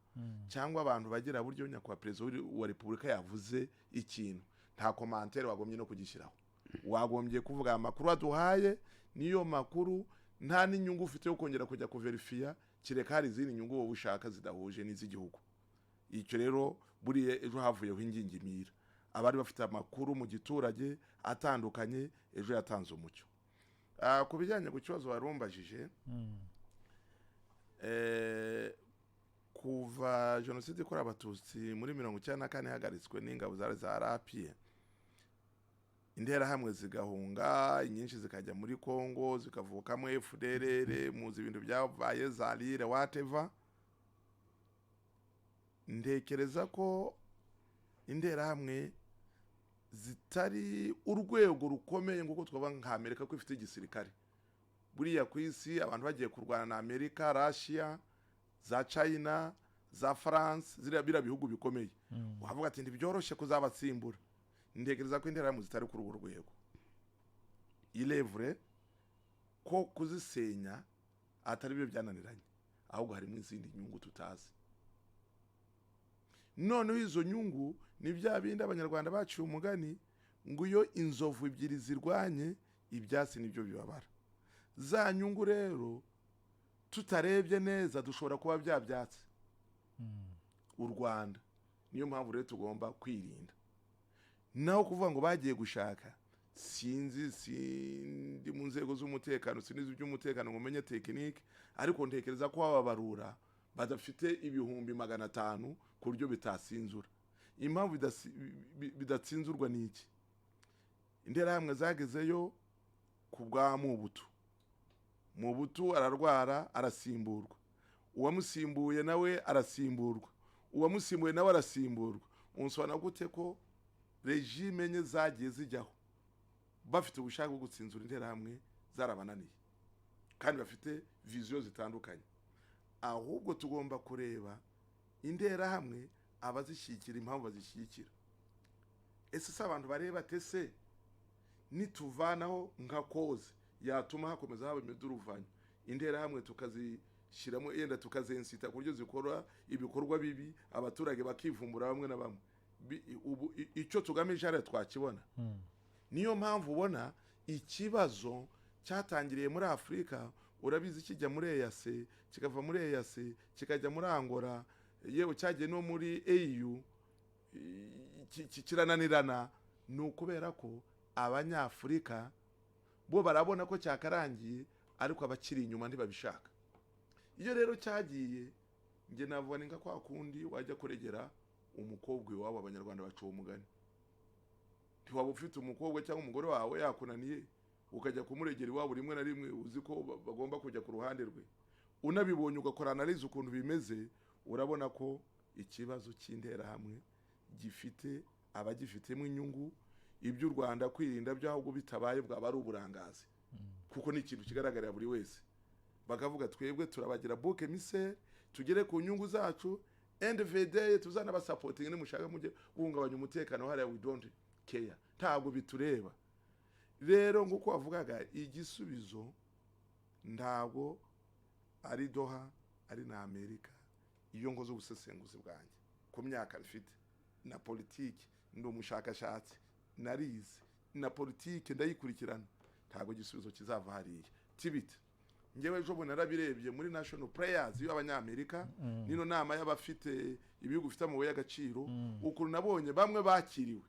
cyangwa abantu bagira buryo nyakubahwa perezida wa repubulika yavuze ikintu nta commentaire wagombye no kugishyiraho wagombye kuvuga amakuru aduhaye niyo makuru nta n'inyungu ufite yo kongera kujya kuverifiya kireka hari izindi nyungu wowe ushaka zidahuje n'iz'igihugu icyo rero buriya ejo havuyeho ingingimira abari bafite amakuru mu giturage atandukanye ejo yatanze umucyo ku bijyanye ku kibazo warumbajije kuva jenoside ikora abatutsi muri 1994 hagaritswe n'ingabo zari zarapiye interahamwe zigahunga inyinshi zikajya muri Kongo zikavukamo FDLR muzi ibintu byabaye Zaire whatever. Ntekereza ko interahamwe zitari urwego rukomeye nguko twaba nka Amerika ko ifite igisirikare. Buriya ku isi abantu bagiye kurwana na Amerika, Russia, za China, za France, ziriya bihugu bikomeye. Uhavuga ati ntibyoroshye kuzabatsimbura. Ntekereza ko interahamwe zitari kuri urwo rwego. Ilevre ko kuzisenya atari byo byananiranye, ahubwo harimo izindi nyungu tutazi. None izo nyungu ni bya bindi abanyarwanda baciye umugani ngo iyo inzovu ebyiri zirwanye ibyasi nibyo bibabara. Za nyungu rero tutarebye neza dushobora kuba byabyatse u Rwanda. Niyo mpamvu rero tugomba kwirinda. Naho kuvuga ngo bagiye gushaka sindi mu nzego z'umutekano sinizi by'umutekano ngo menye tekinike, ariko ntekereza ko ababarura badafite ibihumbi 500 ku buryo bitasinzura. Impamvu bidatsinzurwa niki? Interahamwe zagezeyo ku bwa Mobutu ararwara arasimburwa, uwamusimbuye nawe arasimburwa, uwamusimbuye nawe arasimburwa. Unsobana gute ko regime enye zagiye zijyaho bafite ubushake bwo gutsinzura interahamwe zarabananiye kandi bafite vision zitandukanye? Ahubwo tugomba kureba interahamwe abazishyikira impamvu bazishyikira. Ese abantu bareba tese nituvanaho nka koze yatuma hakomeza haba imiduruvanya interahamwe tukazishyiramo yenda tukazensita kuryo zikora ibikorwa bibi abaturage bakivumbura bamwe na bamwe. Ubu icyo tugamije ari twakibona. Niyo mpamvu ubona ikibazo cyatangiriye muri Afrika, urabizi kijya muri EAC kikava muri EAC kikajya muri Angola, yewe cyagiye no muri AU kirananirana. Nukubera ko abanyafrika bo barabona ko cyakarangiye ariko abakiri inyuma ntibabishaka. Iyo rero cyagiye nge navana inga kwa kundi wajya kuregera umukobwa wawe abanyarwanda bacu umugani. Ntiwaba ufite umukobwa cyangwa umugore wawe yakunaniye ukajya kumuregera iwabo rimwe na rimwe uzi ko bagomba kujya ku ruhande rwe, unabibonye ugakora analize ukuntu bimeze, urabona ko ikibazo cy'interahamwe gifite abagifitemo inyungu. Ibyo u Rwanda kwirinda byahubwo bitabaye bwaba ari uburangazi, kuko ni ikintu kigaragarira buri wese. Bakavuga twebwe turabagira bouc émissaire tugere ku nyungu zacu NVD tuzana ba supporting ni mushaka mujye guhungabanya umutekano hariya, we don't care, ntabwo bitureba. Rero nguko wavugaga igisubizo ntabwo ari Doha ari na Amerika. Iyo ngozo ubusesenguzi bwanjye ku myaka mfite na politiki ndo umushakashatsi narize na politiki ndayikurikirana, ntabwo igisubizo kizava hariya tibite. Ngewe ejo bundi narabirebye muri national prayers y'abanyamerika nino nama y'abafite ibihugu bifite amabuye y'agaciro, ukuntu nabonye bamwe bakiriwe.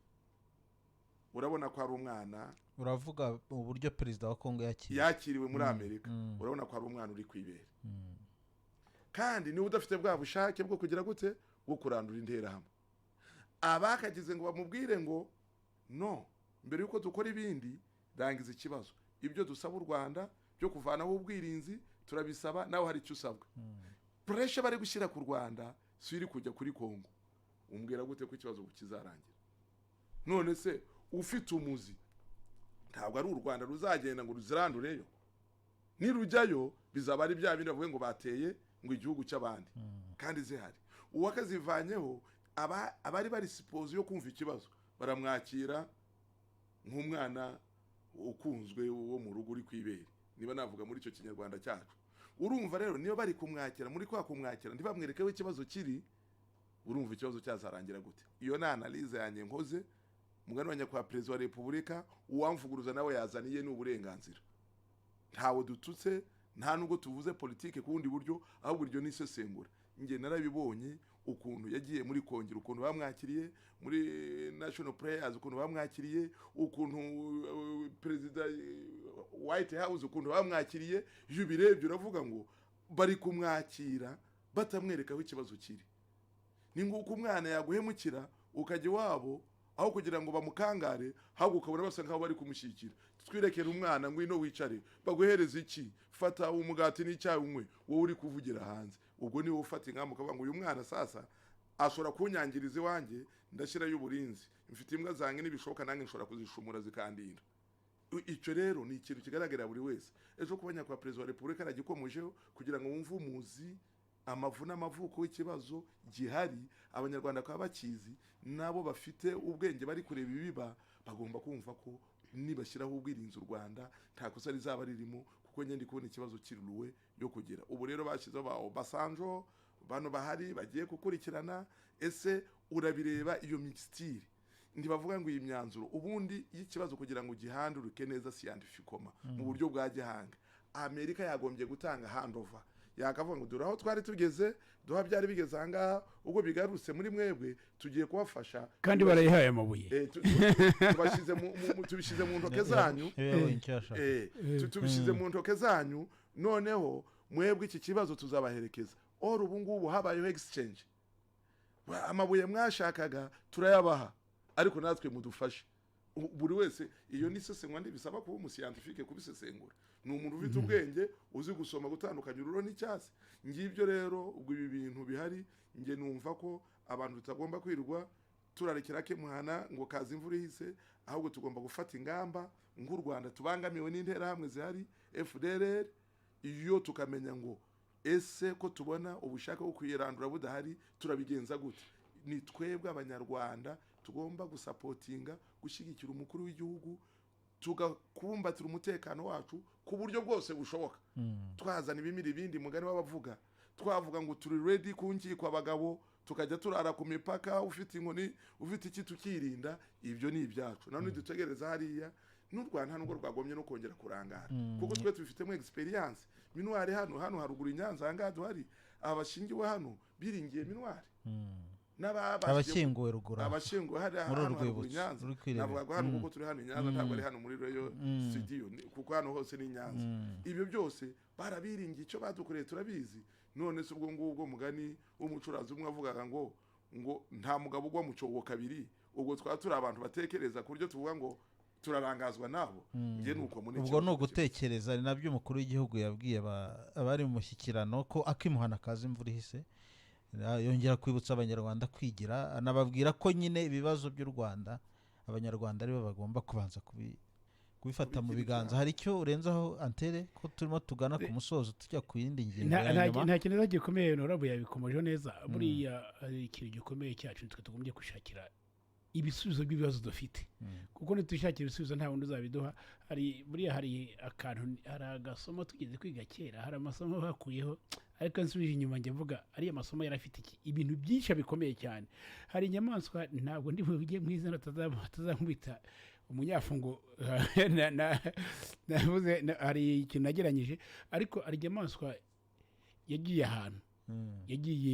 Urabona ko ari umwana, uravuga uburyo president wa Kongo yakiriwe muri Amerika. Urabona ko ari umwana uri kwibera, kandi ni udafite bwa bushake bwo kugira gute bwo kurandura interahamwe. Abakagize ngo bamubwire ngo no, mbere yuko dukora ibindi rangiza ikibazo. Ibyo dusaba u Rwanda byo kuvanaho ubwirinzi turabisaba, nawe hari icyo usabwa. Pressure bari gushyira ku Rwanda siri kujya kuri Kongo. Umbwira gute ko ikibazo kizarangira? None se ufite umuzi ntabwo ari u Rwanda ruzagenda ngo ruzirandureyo. Nirujyayo bizaba ari bya bindi bavuga ngo bateye ngo igihugu cy'abandi kandi zihari. Uwakazivanyeho abari bari suppose yo kumva ikibazo baramwakira nk'umwana ukunzwe wo mu rugo uri kwibera, niba navuga muri icyo kinyarwanda cyacu. Urumva rero niyo bari kumwakira muri kwa kumwakira ntibamwerekewe ikibazo kiri, urumva ikibazo cyazarangira gute? Iyo na analyse yanjye nkoze mugani wa nyakwa president wa Republika, uwamvuguruza nawe yazaniye n'uburenganzira. Ntawe dututse, nta nubwo tuvuze politike kundi buryo, ahubwo iryo nisesengura. Nge narabibonye ukuntu yagiye muri kongera, ukuntu bamwakiriye muri national prayers, ukuntu bamwakiriye, ukuntu president White House ukuntu bamwakiriye iyo ubirebye uravuga ngo bari kumwakira batamwerekaho ikibazo kiri. Ni nguko umwana yaguhemukira ukajya wabo aho kugira ngo bamukangare ahubwo ukabona basa nkaho bari kumushyikira. Twirekera umwana ngwino wicare baguhereza iki, fata umugati n'icyayi umwe wowe uri kuvugira hanze. Ubwo niwe ufata ingamba ukavuga ngo uyu mwana sasa ashobora kunyangiriza iwanjye ndashyira y'uburinzi, mfite imbwa zange n'ibishoboka nange nshobora kuzishumura zikandira. Icyo rero ni ikintu kigaragara buri wese. Ejo kubanya kwa Perezida wa Repubulika aragikomojeho kugira ngo wumve umuzi amavu n'amavuko w'ikibazo gihari, abanyarwanda kwa bakizi nabo bafite ubwenge bari kureba ibiba bagomba kumva ko nibashyiraho ubwirinzi u Rwanda nta kosa rizaba ririmo, kuko nyende kubona ikibazo kiruwe yo kugira. Ubu rero bashyizeho ba Obasanjo bano bahari bagiye gukurikirana. Ese urabireba iyo mixture ndibavuga ngo iyi myanzuro ubundi y'ikibazo kugira ngo gihanduruke neza scientificoma mu buryo bwa gihanga, Amerika yagombye gutanga handover, yakavuga ngo duraho twari tugeze duha byari bigeze ahangaha, ubwo bigarutse muri mwebwe tugiye kubafasha kandi barayihaye amabuye tubishyize mu ntoke zanyu, tubishyize mu ntoke zanyu, noneho mwebwe iki kibazo tuzabaherekeza. Ubu ngubu habayeho exchange, amabuye mwashakaga turayabaha ariko natwe mudufashe. Buri wese iyo ni sesengwa ndibisaba kuba umuscientifique kubisesengura, ni umuntu ufite ubwenge uzi gusoma gutandukanya ururo n'icyatsi. Ngibyo rero ubwo ibi bintu bihari, nge numva ko abantu tutagomba kwirwa turarekera ke muhana ngo kaza imvura ihise, ahubwo tugomba gufata ingamba nk'u Rwanda tubangamiwe n'intera hamwe zihari FDLR, iyo tukamenya ngo ese ko tubona ubushaka bwo kwirandura budahari turabigenza gute. Ni twebwe abanyarwanda tugomba gusapotinga gushyigikira umukuru w'igihugu, tugakumbatira umutekano wacu ku buryo bwose bushoboka. Twazana ibimira ibindi mugani w'abavuga, twavuga ngo turi ready kunkiko abagabo, tukajya turara ku mipaka ufite inkoni ufite iki tukirinda. Ibyo ni ibyacu, none dutegereza hariya n'u Rwanda nubwo rwagomye no kongera kurangara, kuko twe tubifitemo experience. Minwari hano haruguru Nyanza ahangaha duhari abashingiwe hano biringiye Minwari abashyinguwe ruguru, abashyinguwe hari hano Nyanza. Navuga hano kuko turi hano Nyanza, ntabwo ari hano muri Royal Studio, kuko hano hose ni Nyanza. Ibyo byose barabiringiye, icyo badukoreye turabizi. None se ubwo ngubwo mugani w'umucurazi umwe avugaga ngo nta mugabo ugwa mu cyobo kabiri, ubwo twaba turi abantu batekereza ku buryo tuvuga ngo turarangazwa nabo. Nge nuko muneke ubwo no gutekereza. Ni nabyo umukuru w'igihugu yabwiye abari mu mushyikirano ko akimuhana kaza imvura ihise. Yongera kwibutsa abanyarwanda kwigira, anababwira ko nyine ibibazo by'u Rwanda abanyarwanda aribo bagomba kubanza kubifata mu biganza. Hari icyo urenzaho Antere ko turimo tugana ku musozo tujya ku yindi ngingo ya nyuma? Nta kintu gikomeye Honorable yabikomeje neza. Buriya ari ikintu gikomeye cyacu twe tugombye gushakira ibisubizo by'ibibazo dufite, kuko nitushakira ibisubizo nta wundi uzabiduha. Buriya hari agasomo tugeze kwiga kera, hari amasomo bakuyeho, ariko nsubije inyuma njye mvuga ariya masomo yarafite ibintu byinshi bikomeye cyane. Hari inyamaswa ntabwo ndi bugiye mwiza atazankubita umunyafungo navuze, hari ikintu nageranyije, ariko ari inyamaswa yagiye ahantu, yagiye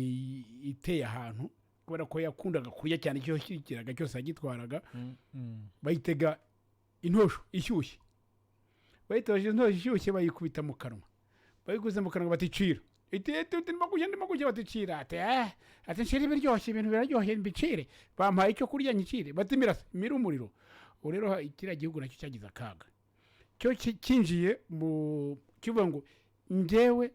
iteye ahantu kubera ko yakundaga kurya cyane, icyo kiraga cyose yagitwaraga. Bayitega intosho ishyushye, bayitoje intosho ishyushye bayikubita mu kanwa, bayikuze mu kanwa baticira, ndimo kujya baticira, ati nshire biryoshye, ibintu biraryoshye mbicire, bampaye icyo kurya nyicire, batimira mira umuriro. Rero kiriya gihugu nacyo cyagize akaga, cyo kinjiye mu kivuga ngo njyewe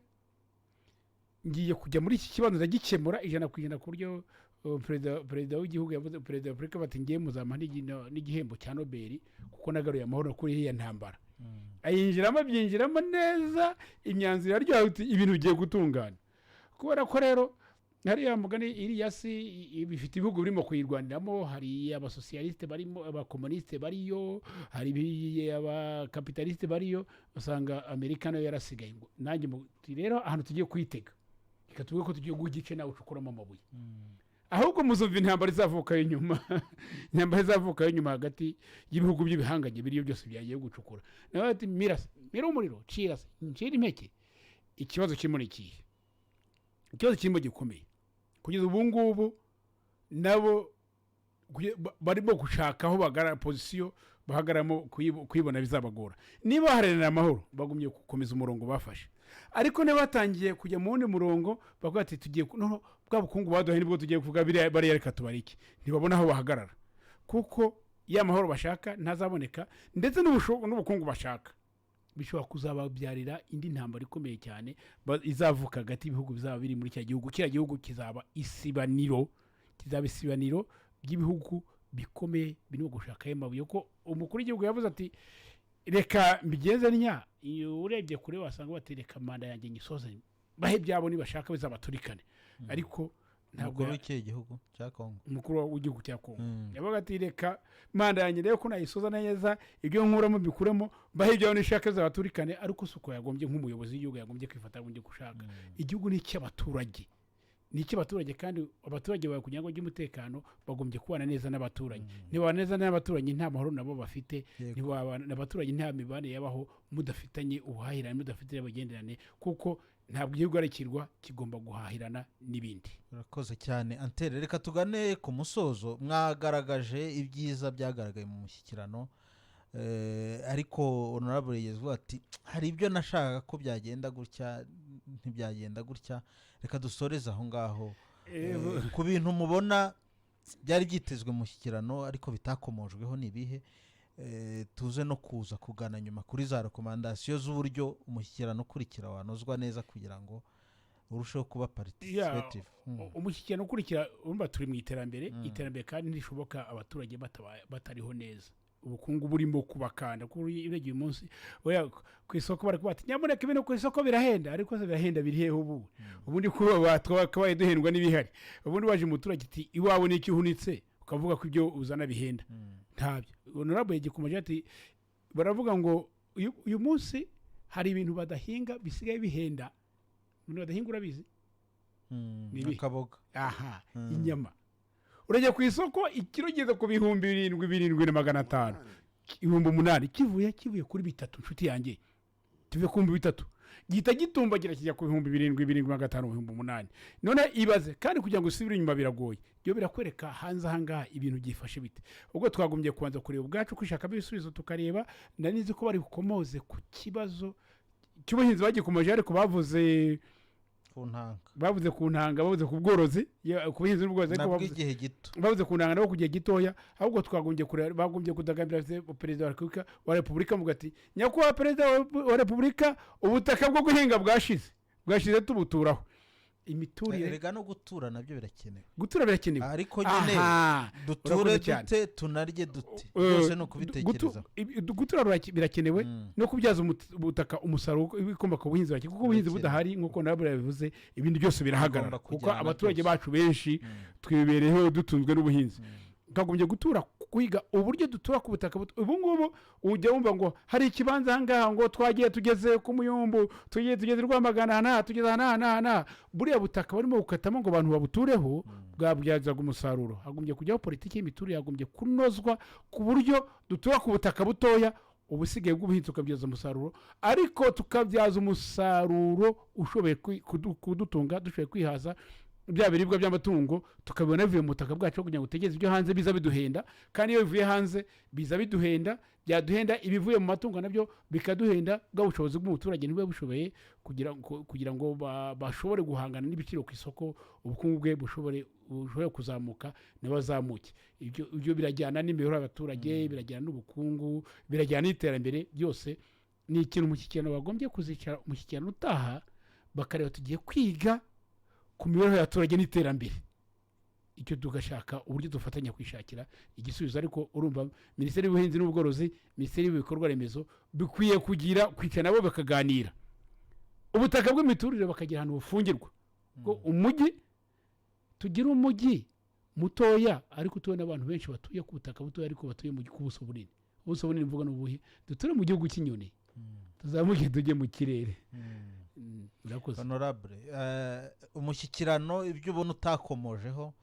ngiye kujya muri iki kibazo ndagikemura 100% ku buryo perezida w'igihugu yavuze, perezida wa Afurika bati ngiye muzampa n'igihembo cya Nobel kuko nagaruye amahoro kuri iyi ntambara. Byinjiramo neza, imyanzuro yaryoha, ibintu bigiye gutungana. Kubera ko rero hariya mugani iriya si bifite ibihugu birimo kuyirwaniramo, hari abasosiyaliste barimo, abakomuniste bariyo, hari abakapitaliste bariyo, usanga Amerika nayo yarasigaye. Nanjye rero ahantu tugiye kwitega, reka tuvuge ko tugiye gugice nawe ucukuramo amabuye, ahubwo muzumva intambara izavuka inyuma, intambara izavuka inyuma hagati y'ibihugu by'ibihanganye biriyo byose byagiye gucukura. Nawe ati mira umuriro, cira impeke. Ikibazo kirimo ni ikihe? Ikibazo kirimo gikomeye. Kugeza ubu ngubu nabo barimo gushaka aho bagara pozisiyo bahagaramo kuyibona bizabagora. Niba haranira amahoro bagumye gukomeza umurongo bafashe, ariko niba batangiye kujya mu wundi murongo bavuga ati tugiye no bwa bukungu baduhaye nibwo tugiye kuvuga bari reka tubarike, ntibabona aho bahagarara kuko ya mahoro bashaka ntazaboneka, ndetse n'ubukungu bashaka bishobora kuzababyarira indi ntambara ikomeye cyane izavuka hagati y'ibihugu bizaba biri muri cya gihugu. Kiriya gihugu kizaba isibaniro ry'ibihugu bikomeye birimo gushaka amabuye, ko umukuru w'igihugu yavuze ati reka mbigenze nya, urebye kure wasanga bati reka manda yanjye nyisoze bahe byabo nibashaka bizabaturikane. Ariko ntabwo w'ikihe gihugu cya Kongo, umukuru w'igihugu cya Kongo yavuga ati reka manda yanjye rero ko nayisoza neza, ibyo nkuramo bikuremo bahe ibyo nishaka bizabaturikane. ariko suko yagombye nk'umuyobozi w'igihugu yagombye kwifata ngo gushaka igihugu ni cy'abaturage, kandi abaturage bawe kugira ngo bagire umutekano bagombye kubana neza n'abaturage. Niba neza n'abaturage nta mahoro nabo bafite, niba n'abaturage nta mibane yabaho mudafitanye ubuhahirane, mudafitanye abagenderane, kuko ntabwo igihugu arekirwa kigomba guhahirana n'ibindi. Urakoze cyane Antere, reka tugane ku musozo. Mwagaragaje ibyiza byagaragaye mu mushyikirano, ariko honorable yezu ati hari ibyo nashaka ko byagenda gutya ntibyagenda gutya. Reka dusoreze aho ngaho ku bintu mubona byari byitezwe mu mushyikirano ariko bitakomojweho nibihe, tuze no kuza kugana nyuma kuri za rekomandasiyo z'uburyo umushyikirano ukurikira wanozwa neza kugira ngo urusheho kuba participative. Umushyikirano ukurikira urumva turi mu iterambere kandi ntishoboka abaturage batariho neza, ubukungu burimo kubakanda kuri uyu munsi. Ku isoko bari kubata nyamuneka ibintu ku isoko birahenda, ariko se birahenda biri hehe ubundi kuba twakabaye duhendwa n'ibihari. Ubundi waje umuturage ati iwawe n'iki uhunitse ukavuga ko ibyo uzana bihenda ntabyo. Honorable yagikomeje ati baravuga ngo uyu munsi hari ibintu badahinga bisigaye bihenda. Ibintu badahinga urabizi akaboga, inyama urajya ku isoko ikiro geze ku 7,500 8,000 kivuye kuri 3 nshuti yanjye, tuve ku 3 gihita gitumbagira kijya ku 7,500 8,000. None ibaze kandi kugira ngo usubire inyuma biragoye. Byo birakwereka hanze ahangaha ibintu gifashe bite. Ubwo twagombye kubanza kureba ubwacu kwishaka bisubizo tukareba. Ndanizi ko bari gukomoze ku kibazo cy'ubuhinzi bagikomeje, ariko bavuze ku ntanga, bavuze ku bworozi, ku buhinzi n'ubworozi, ariko bavuze ku ntanga nabo kugiye gitoya. Ahubwo twagombye kureba, bagombye kudagambira perezida wa repubulika mugati nyakubahwa perezida wa repubulika, ubutaka bwo guhinga bwashize tubuturaho. Imiturire rega no gutura nabyo birakenewe, gutura birakenewe, ariko nyine duture dute tunarye dute byose no kubitekereza. Gutura birakenewe no kubyaza ubutaka umusaruro ibikomoka ku buhinzi bake, kuko ubuhinzi budahari nk'uko nabo bivuze ibindi byose birahagarara, kuko abaturage bacu benshi twibereyeho dutunzwe n'ubuhinzi. Twagombye gutura kwiga uburyo dutura ku butaka. Ubu ngubu ujya wumva ngo hari ikibanza ahangaha ngo twagiye tugeze ku Muyumbu, tugeze Rwamagana, tugeze hana. Buriya butaka barimo gukatamo ngo abantu babutureho bwabyazaga umusaruro. Hagombye kujyaho politiki y'imiturire, yagombye kunozwa ku buryo dutura ku butaka butoya, ubusigaye bw'ubuhinzi tukabyaza umusaruro, ariko tukabyaza umusaruro ushoboye kudutunga, dushoboye kwihaza bya biribwa by'amatungo, tukabona bivuye mu butaka bwacu kugira ngo utegeze ibyo hanze biza biduhenda. Kandi iyo bivuye hanze biza biduhenda, byaduhenda ibivuye mu matungo nabyo bikaduhenda. Bwa bushobozi bw'umuturage niwe bushoboye kugira ngo bashobore guhangana n'ibiciro ku isoko, ubukungu bwe bushobore kuzamuka n'abazamuke. Ibyo birajyana n'imibereho y'abaturage, birajyana n'ubukungu, birajyana n'iterambere. Byose ni ikintu umushyikirano bagombye kuzicara umushyikirano utaha bakareba tugiye kwiga ku mibereho y'abaturage n'iterambere. Icyo tugashaka uburyo dufatanya kwishakira igisubizo. Ariko urumva Minisiteri y'Ubuhinzi n'Ubworozi, Minisiteri y'Ibikorwa Remezo bikwiye kwicara nabo bakaganira ubutaka bw'imiturire, bakagira ahantu bufungirwa. Ngo umujyi tugira umujyi mutoya, ariko tubona abantu benshi batuye ku butaka butoya, ariko batuye mu buso bunini. Ubuso bunini mvuga n'ubuhe? Duture mu gihugu cy'inyoni, tuzamuke tujye mu kirere. Honorable, umushyikirano ibyo ubona utakomojeho,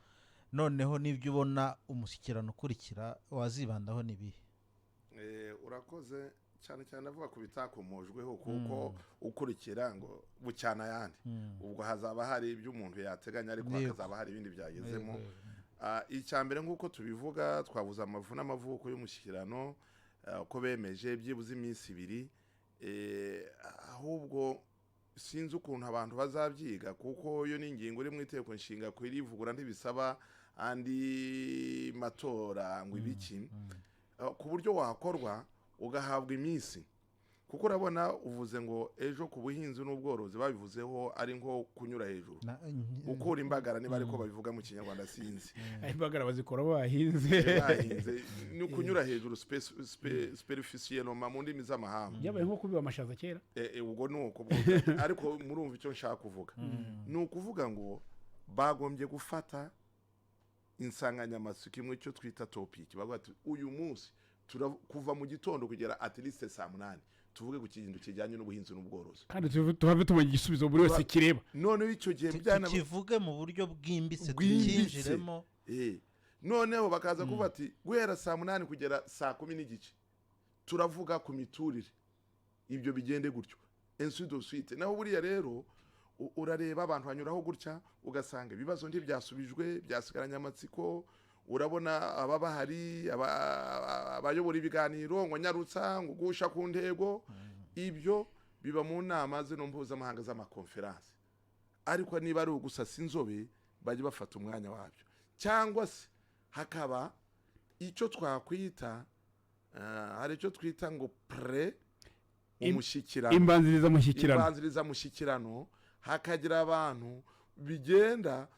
noneho n'ibyo ubona umushyikirano ukurikira wazibandaho nibihe? Urakoze cyane cyane avuga ku bitakomojweho, kuko ukurikira ngo bucyana yandi, ubwo hazaba hari ibyo umuntu yateganya, ariko hazaba hari ibindi byagezemo. Icya mbere nk'uko tubivuga, twavuze amavu n'amavuko y'umushyikirano, ko bemeje byibuze iminsi 2 ahubwo sinzi ukuntu abantu bazabyiga kuko yo n'ingingo iri mu itegeko nshinga kwirivugura ntibisaba andi matora ngo ibiki ku buryo wakorwa ugahabwa iminsi kuko urabona uvuze ngo ejo ku buhinzi n'ubworozi babivuzeho ari nko kunyura hejuru gukura imbagara niba ariko babivuga mu kinyarwanda sinzi imbagara bazikora bahinze ni kunyura hejuru superficiel mu ndimi z'amahanga yabaye nko kubiba amashaza kera ubwo nuko ariko murumva icyo nshaka kuvuga ni ukuvuga ngo bagombye gufata insanganyamatsiko imwe cyo twita topic bavuga ati uyu munsi kuva mu gitondo kugera at least 8 tuvuge ku kintu kijyanye n'ubuhinzi n'ubworozi kandi tuve tubonye igisubizo buri wese kireba none icyo gihe byana kivuge mu buryo bwimbitse tukinjiremo noneho bakaza kuvuga ati guhera 8 kugera 10:10 turavuga ku miturire ibyo bigende gutyo ensuite de suite naho buriya rero urareba abantu banyuraho gutya ugasanga ibibazo byasubijwe byasigaranye amatsiko urabona ababa hari abayobora ibiganiro ngo nyarutsa ngo gusha ku ntego ibyo biba mu nama zino mpuzamahanga z'amakonferanse ariko niba ari ugusasa inzobe bajye bafata umwanya wabyo cyangwa se hakaba icyo twakwita hari icyo twita ngo umushyikirano imbanziriza mushyikirano hakagira abantu bigenda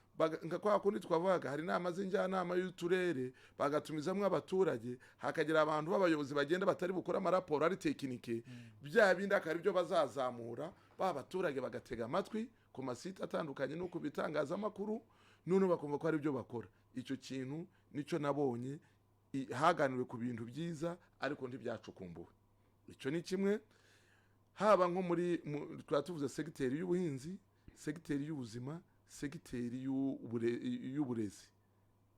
nka kwa kundi twavuga hari inama z'injyanama y'uturere bagatumizamwe abaturage hakagira abantu b'abayobozi bagenda batari bukora amaraporo ari tekinike bya bindi akari byo bazazamura ba baturage bagatega amatwi ku masite atandukanye no ku bitangazamakuru none bakumva ko ari byo bakora icyo kintu nico nabonye haganiriwe ku bintu byiza ariko ntibyacukumbuwe icyo ni kimwe haba nko muri twatuvuze segiteri y'ubuhinzi segiteri y'ubuzima segiteri y'uburezi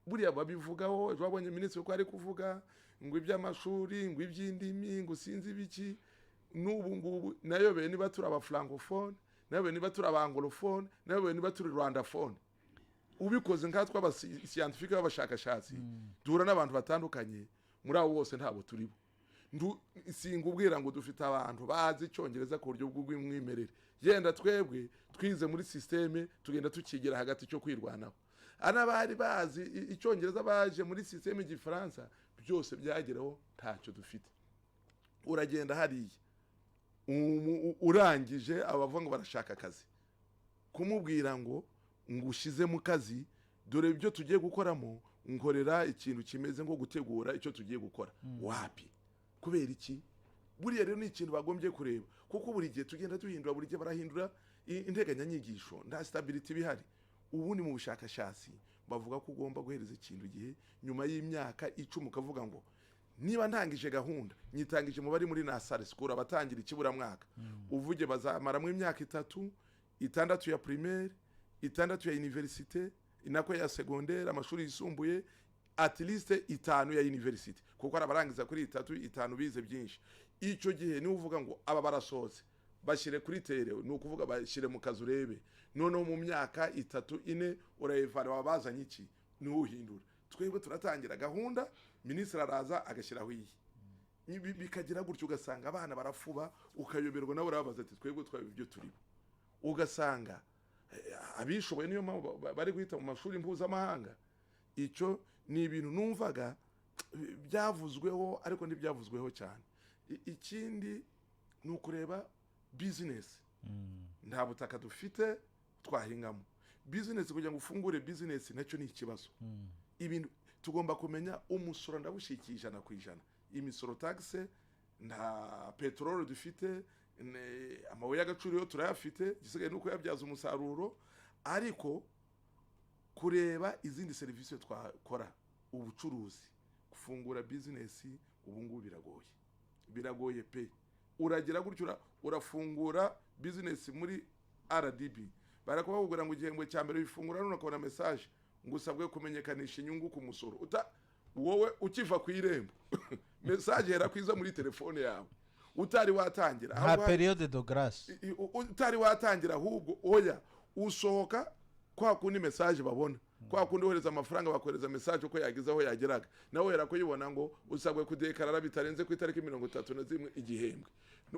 buriya babivugaho ejo babonye minisitiri ko ari kuvuga ngo iby'amashuri ngo iby'indimi ngo sinzi biki n'ubu ngubu nayobeye niba turi aba francophone nayobeye niba turi aba anglophone nayobeye niba turi rwandaphone ubikoze nkatwa aba scientifique b'abashakashatsi duhura n'abantu batandukanye muri abo bose ntabo turibo singubwira ngo dufite abantu bazi icyongereza ku buryo bw'umwimerere yenda twebwe twize muri systeme tugenda tukigira hagati cyo kwirwanaho anabari bazi icyongereza baje muri systeme y'igifaransa byose byageraho ntacyo dufite uragenda hariya urangije abavuga ngo barashaka akazi kumubwira ngo ngushize mu kazi dore ibyo tugiye gukoramo nkorera ikintu kimeze nko gutegura icyo tugiye gukora wapi kubera iki buriya rero ni ikintu bagombye kureba kuko buri gihe tugenda duhindura buri gihe barahindura integanyanyigisho nta stability bihari ubundi mu bushakashatsi bavuga ko ugomba guhereza ikintu gihe nyuma y'imyaka 10 ukavuga ngo niba ntangije gahunda nyitangije mu bari muri nasari school abatangira ikibura mwaka uvuge bazamara mu imyaka 3 6 ya primaire 6 ya université inako ya secondaire amashuri yisumbuye at least 5 ya university kuko arabarangiza kuri 3 bize byinshi icyo gihe ni uvuga ngo aba barasoze bashire kuri tere ni ukuvuga bashire mu kazi urebe noneho mu myaka 3 4 urayevara wabazanye iki ni uhindura twebwe turatangira gahunda ministre araza agashyiraho iyi bikagira gutyo ugasanga abana barafuba ukayoberwa nawe urabaza ati twebwe twabibyo turibo ugasanga abishoboye niyo bari guhita mu mashuri mpuzamahanga icyo ni ibintu numvaga byavuzweho ariko ntibyavuzweho cyane ikindi ni ukureba business nta butaka dufite twahingamo business kugira ngo ufungure business nacyo ni ikibazo ibintu tugomba kumenya umusoro ndabushikisha na kwijana imisoro taxe nta petrol dufite amabuye y'agaciro yo turayafite gisigaye nuko yabyaza umusaruro ariko kureba izindi serivisi twakora ubucuruzi gufungura business ubu ngubu biragoye pe uragira gutyo urafungura business muri RDB barakubwira ngo igihembwe cya mbere bifungura none ukabona message ngo usabwe kumenyekanisha inyungu ku musoro wowe ukiva ku irembo message yera kwiza muri telefone yawe utari watangira ha periode de grâce utari watangira ahubwo oya usohoka kwa kundi message babona kwa kundi wohereza amafaranga bakohereza message uko yagize aho yageraga nawe hera kuyibona ngo usabwe kudekarara bitarenze ku itariki 31 igihembwe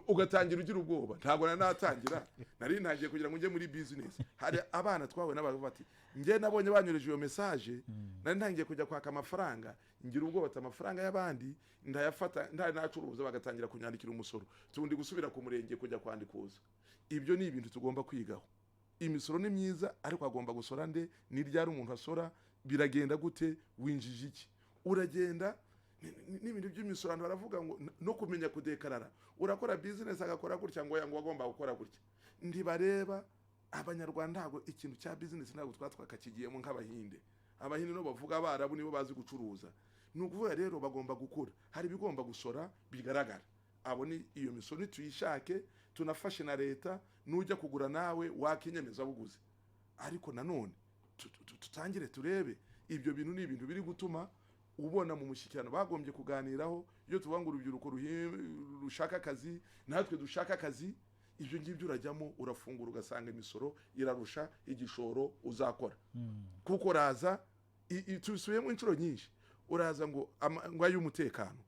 ugatangira ugira ubwoba ntago natangira nari ntagiye kugira ngo nje muri business hari abana twawe n'abavuga bati nge nabonye banyoreje iyo message nari ntangiye kujya kwaka amafaranga ngira ubwoba ati amafaranga y'abandi ndayafata nacuruza bagatangira kunyandikira umusoro tundi gusubira ku murenge kujya kwandikuza ibyo ni ibintu tugomba kwigaho imisoro ni myiza ariko agomba gusora nde ni ryari umuntu asora biragenda gute winjije iki uragenda n'ibintu by'imisoro abantu baravuga ngo no kumenya kudekarara urakora business agakora gutya ngo yango agomba gukora gutya ndibareba abanyarwanda ntago ikintu cya business ntago twakakigiyemo nk'abahinde abahinde no bavuga abarabu nibo bazi gucuruza nukuvuga rero bagomba gukura hari bigomba gusora bigaragara abo ni iyo misoro tuyishake tunafashe na leta nujya kugura nawe wakinyemeza buguze ariko nanone tutangire turebe ibyo bintu ni ibintu biri gutuma ubona mu mushyikirano bagombye kuganiraho iyo tuvuga ngo urubyiruko rushaka akazi natwe dushaka akazi ibyo ngibyo urajyamo urafungura ugasanga imisoro irarusha igishoro uzakora kuko raza tubisubiyemo inshuro nyinshi uraza ngo ay'umutekano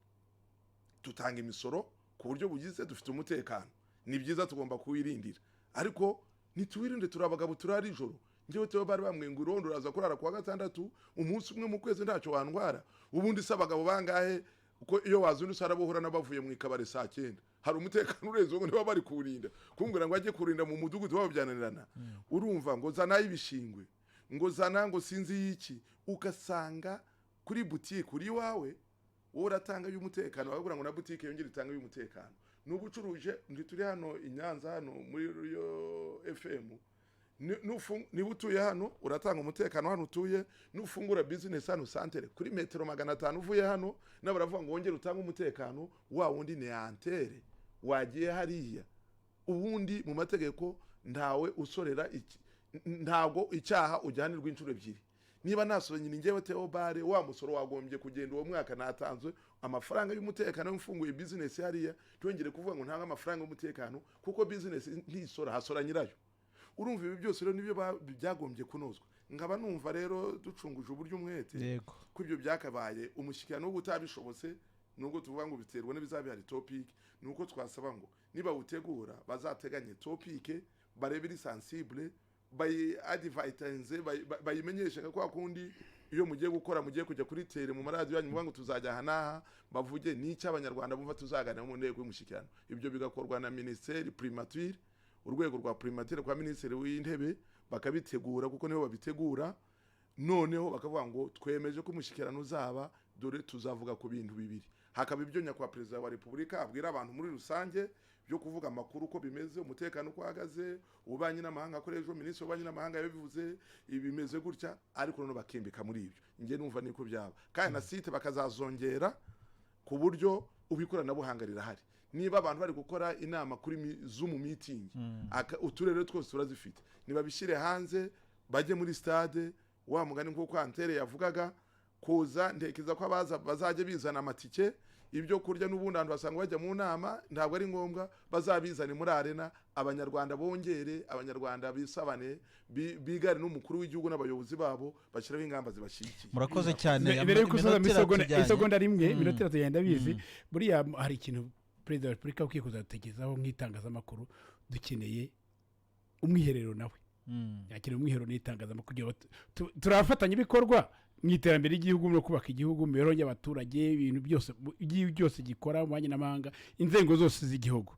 tutanga imisoro ku buryo bugize dufite umutekano ni byiza tugomba kuwirindira ariko nituwirinde turabagabo turari ijoro ngewe tewe bari bamwenga urondo uraza kurara kwa gatandatu umunsi umwe mu kwezi ntacyo wandwara ubundi se abagabo bangahe uko iyo wazundi sarabohora nabavuye mu ikabare saa 9 hari umutekano urenze ngo niba bari kurinda kumbwira ngo ajye kurinda mu mudugudu babyananirana urumva ngo zana y'ibishingwe ngo zana ngo sinzi yiki ugasanga kuri boutique uri wawe wowe uratanga y'umutekano bagura ngo na boutique yongera itanga y'umutekano n'ubucuruje ndi turi hano inyanza hano muri yo FM niba utuye hano uratanga umutekano hano utuye nufungura business hano santere kuri metero 500 uvuye hano nabaravuga ngo wongere utanga umutekano wa wundi ne antere wagiye hariya ubundi mu mategeko ntawe usorera iki ntago icyaha ujyanirwa inshuro ebyiri niba nasorenye ningewe Theobare wa musoro wagombye kugenda uwo mwaka natanzwe amafaranga y'umutekano mfunguye business hariya twongere kuvuga ngo ntanga amafaranga y'umutekano kuko business ntisora hasora nyirayo urumva ibi byose rero nibyo byagombye kunozwa ngaba numva rero ducunguje uburyo umwete ko ibyo byakabaye umushyikirano wo gutabishobose nubwo tuvuga ngo biterwa n'ibizabi hari topic nuko twasaba ngo niba utegura bazateganye topic barebiri sensible bayi advertise bayimenyesha kwa kundi iyo mugiye gukora mugiye kujya kuri tele mu maradiyo yanyu muvuga ngo tuzajya hanaha bavuge n'icyo abanyarwanda bumva tuzaganira mu nteko y'umushyikirano ibyo bigakorwa na ministeri primature urwego rwa primature kwa ministeri w'intebe bakabitegura kuko niho babitegura noneho bakavuga ngo twemeje ko umushyikirano uzaba dore tuzavuga ku bintu bibiri hakaba ibyo nyakwa perezida wa repubulika abwira abantu muri rusange byo kuvuga amakuru uko bimeze umutekano uko ahagaze ubanye n'amahanga akoresha minisitiri ubanye n'amahanga yabivuze ibimeze gutya ariko none bakimbika muri ibyo nge numva niko byaba kandi na site bakazazongera ku buryo ubikoranabuhanga rirahari niba abantu bari gukora inama kuri Zoom meeting uturere twose turazifite niba bishire hanze baje muri stade wa mugani nkuko Antere yavugaga kuza ntekiza ko bazaje bizana amatike ibyo kurya n'ubundi abantu basanga bajya mu nama ntabwo ari ngombwa bazabizane muri arena abanyarwanda bongere abanyarwanda bisabane bigare n'umukuru w'igihugu n'abayobozi babo bashyiraho ingamba zibashyigikiye murakoze cyane mbere yuko isegonda rimwe minota tugenda bizi buriya hari ikintu Perezida wa Repubulika ukikuza gutekerezaho nk'itangazamakuru dukeneye umwiherero nawe yakira umwiherero n'itangazamakuru turafatanya ibikorwa mu iterambere ry'igihugu no kubaka igihugu mu mibereho y'abaturage ibintu byose gikora mu n'amahanga inzego zose z'igihugu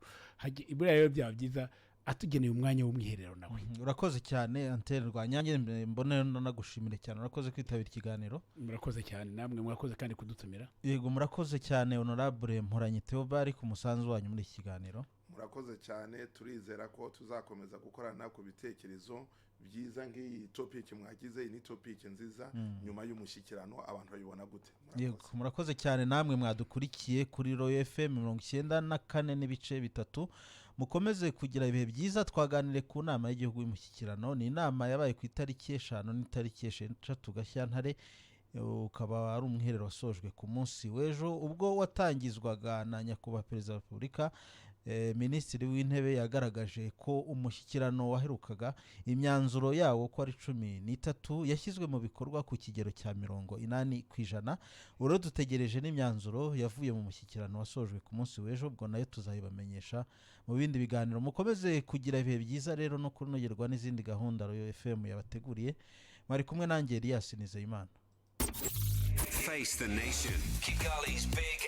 buriya rero byaba byiza atugeneye umwanya w'umwiherero nawe urakoze cyane Antere Rwanyange mbone nagushimire cyane urakoze kwitabira ikiganiro murakoze cyane namwe mwakoze kandi kudutumira yego murakoze cyane honorable Mporanyi Theobare ku musanzu wanyu muri iki kiganiro murakoze cyane turizera ko tuzakomeza gukorana ku bitekerezo byiza nk'iyi topic mwagize ni topic nziza nyuma y'umushyikirano abantu bayibona gute yego murakoze cyane namwe mwadukurikiye kuri Royal FM 94.3 mukomeze kugira ibihe byiza twaganire ku nama y'igihugu y'umushyikirano ni inama yabaye ku itariki 5 n'itariki 6 Gashyantare ukaba ari umwiherero wasojwe ku munsi w'ejo ubwo watangizwaga na nyakubahwa Perezida wa Repubulika Minisitiri w'Intebe yagaragaje ko umushyikirano waherukaga imyanzuro yawo ko ari 13 yashyizwe mu bikorwa ku kigero cya 80%. Uro dutegereje n'imyanzuro yavuye mu mushyikirano wasojwe ku munsi w'ejo, ubwo nayo tuzayibamenyesha mu bindi biganiro. Mukomeze kugira ibihe byiza rero no kunogerwa n'izindi gahunda Royal FM yabateguriye. Mari kumwe nanjye Elias Nizeyimana. Face the nation. Kigali's big